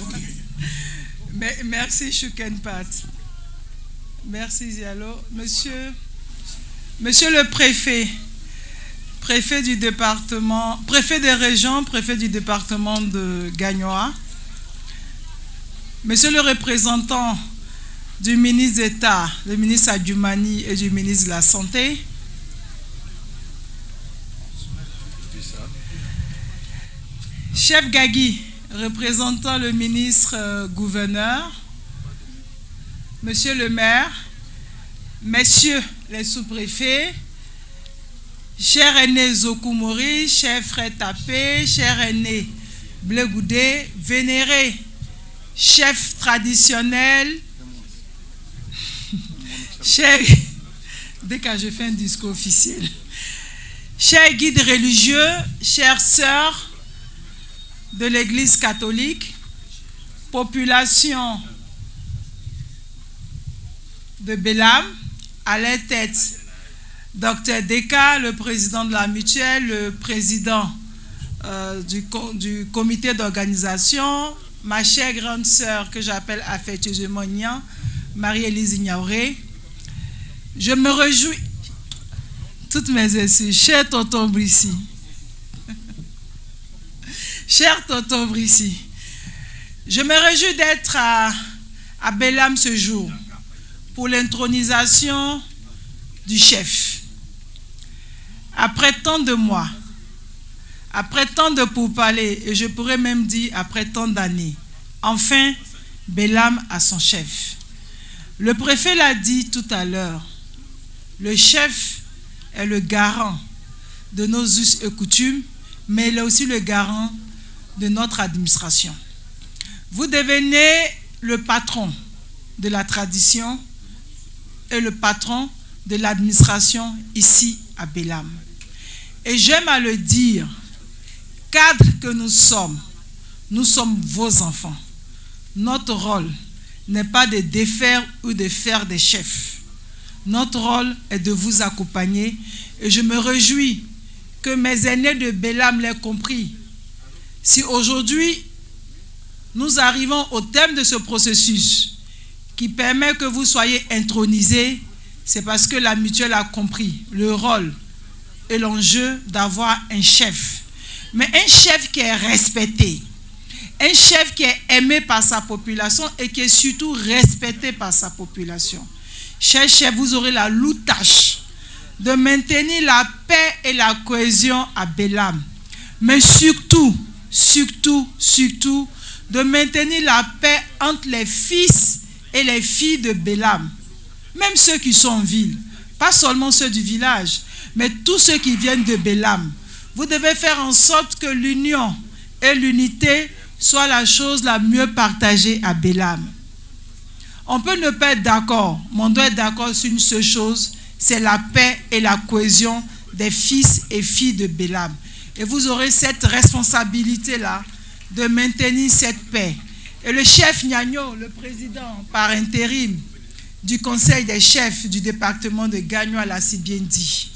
Okay. Merci Chouken Pat. Merci Zialo. Monsieur le préfet. Préfet du département, préfet des régions, préfet du département de Gagnoa, Monsieur le représentant du ministre d'État, le ministre Adjoumani et du ministre de la Santé, Chef Gagui, représentant le ministre gouverneur, Monsieur le maire, Messieurs les sous-préfets, cher aîné Zoku Maurice, cher frère Tapé, cher aîné Blegoudé, vénéré chef traditionnel, cher, dès que je fais un discours officiel, chers guides religieux, chères sœurs de l'Église catholique, population de Bélam, à la tête Dr Deka, le président de la mutuelle, le président du comité d'organisation, ma chère grande sœur que j'appelle affectueusement Nian, Marie-Élise Ignaoré. Je me réjouis, toutes mes excuses, cher tonton Brici, cher tonton Brici, je me réjouis d'être à Bélam ce jour pour l'intronisation du chef. Après tant de mois, après tant de pourparlers, et je pourrais même dire après tant d'années, enfin, Bélam a son chef. Le préfet l'a dit tout à l'heure, le chef est le garant de nos us et coutumes, mais il est aussi le garant de notre administration. Vous devenez le patron de la tradition et le patron de l'administration ici à Bélam. Et j'aime à le dire, cadre que nous sommes vos enfants. Notre rôle n'est pas de défaire ou de faire des chefs. Notre rôle est de vous accompagner et je me réjouis que mes aînés de Bélam l'aient compris. Si aujourd'hui, nous arrivons au terme de ce processus qui permet que vous soyez intronisés, c'est parce que la mutuelle a compris le rôle et l'enjeu d'avoir un chef. Mais un chef qui est respecté, un chef qui est aimé par sa population et qui est surtout respecté par sa population. Cher chef, vous aurez la lourde tâche de maintenir la paix et la cohésion à Bélam. Mais surtout, de maintenir la paix entre les fils et les filles de Bélam. Même ceux qui sont en ville, pas seulement ceux du village, mais tous ceux qui viennent de Bélam. Vous devez faire en sorte que l'union et l'unité soient la chose la mieux partagée à Bélam. On peut ne pas être d'accord, mais on doit être d'accord sur une seule chose, c'est la paix et la cohésion des fils et filles de Bélam. Et vous aurez cette responsabilité-là de maintenir cette paix. Et le chef Nyagno, le président par intérim du conseil des chefs du département de Gagnoa, l'a si bien dit.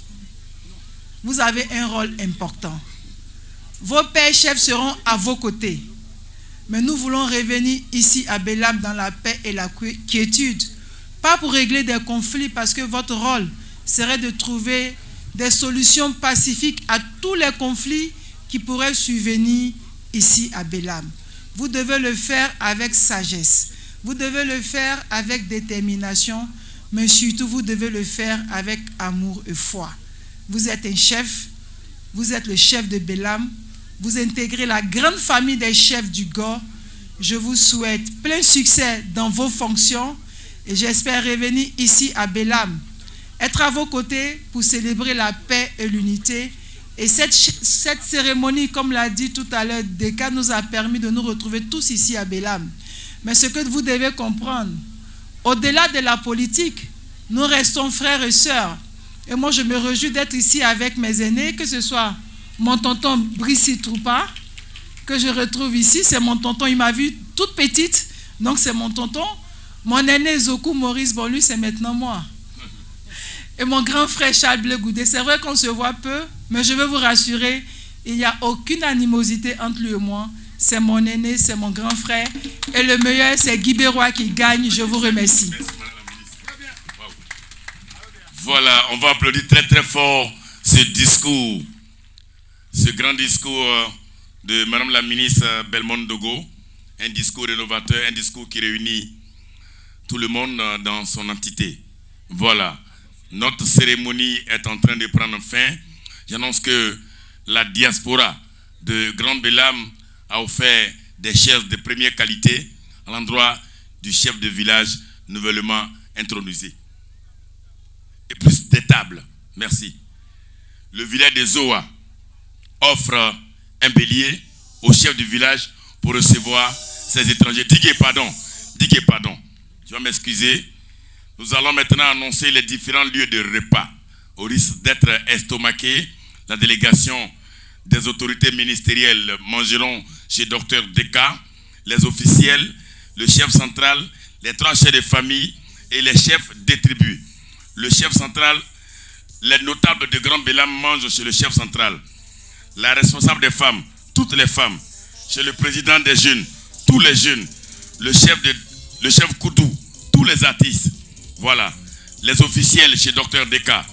Vous avez un rôle important. Vos pères chefs seront à vos côtés. Mais nous voulons revenir ici à Bélam dans la paix et la quiétude. Pas pour régler des conflits, parce que votre rôle serait de trouver des solutions pacifiques à tous les conflits qui pourraient survenir ici à Bélam. Vous devez le faire avec sagesse. Vous devez le faire avec détermination, mais surtout vous devez le faire avec amour et foi. Vous êtes un chef, vous êtes le chef de Bélam, vous intégrez la grande famille des chefs du Gor. Je vous souhaite plein succès dans vos fonctions et j'espère revenir ici à Bélam, être à vos côtés pour célébrer la paix et l'unité. Et cette cérémonie, comme l'a dit tout à l'heure, Deka nous a permis de nous retrouver tous ici à Bélam. Mais ce que vous devez comprendre, au-delà de la politique, nous restons frères et sœurs. Et moi, je me réjouis d'être ici avec mes aînés, que ce soit mon tonton Brissi Troupa, que je retrouve ici. C'est mon tonton, il m'a vu toute petite, donc c'est mon tonton. Mon aîné Zoku Maurice, bon lui, c'est maintenant moi. Et mon grand frère Charles Blegoudé, c'est vrai qu'on se voit peu, mais je veux vous rassurer, il n'y a aucune animosité entre lui et moi. C'est mon aîné, c'est mon grand frère. Et le meilleur, c'est Guy Bérois qui gagne. Je vous remercie. Voilà, on va applaudir très très fort ce discours, ce grand discours de Madame la ministre Belmondo Dogo. Un discours rénovateur, un discours qui réunit tout le monde dans son entité. Voilà, notre cérémonie est en train de prendre fin. J'annonce que la diaspora de Grand Bélam a offert des chaises de première qualité à l'endroit du chef de village nouvellement intronisé. Et plus des tables. Merci. Le village de Zoa offre un bélier au chef du village pour recevoir ces étrangers. Diguez pardon. Tu vas m'excuser. Nous allons maintenant annoncer les différents lieux de repas. Au risque d'être estomaqués, la délégation des autorités ministérielles mangeront chez Dr Deka, les officiels, le chef central, les 3 chefs de famille et les chefs des tribus. Le chef central, les notables de Grand Bélam mangent chez le chef central. La responsable des femmes, toutes les femmes, chez le président des jeunes, tous les jeunes, le chef Koudou, tous les artistes. Voilà, les officiels chez Dr Deka.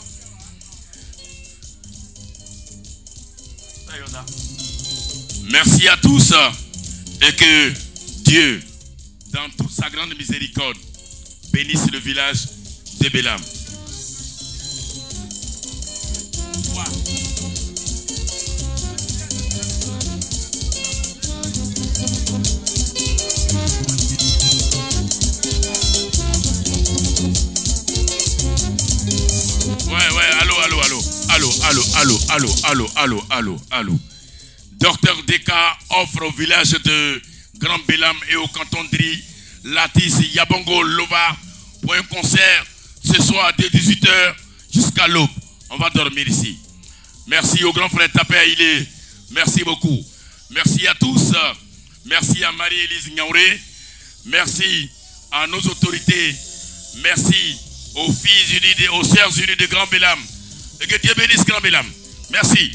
Merci à tous et que Dieu, dans toute sa grande miséricorde, bénisse le village de Bélam. Allô. Docteur Deka offre au village de Grand Bélam et au canton Dri, Latis, Yabongo, Lova pour un concert ce soir dès 18h jusqu'à l'aube. On va dormir ici. Merci au grand frère Tapé Aïlé. Merci beaucoup. Merci à tous. Merci à Marie-Élise Nyaouré. Merci à nos autorités. Merci aux filles unies, aux sœurs unies de Grand Bélam. Et que Dieu bénisse Grand Bélam. Merci.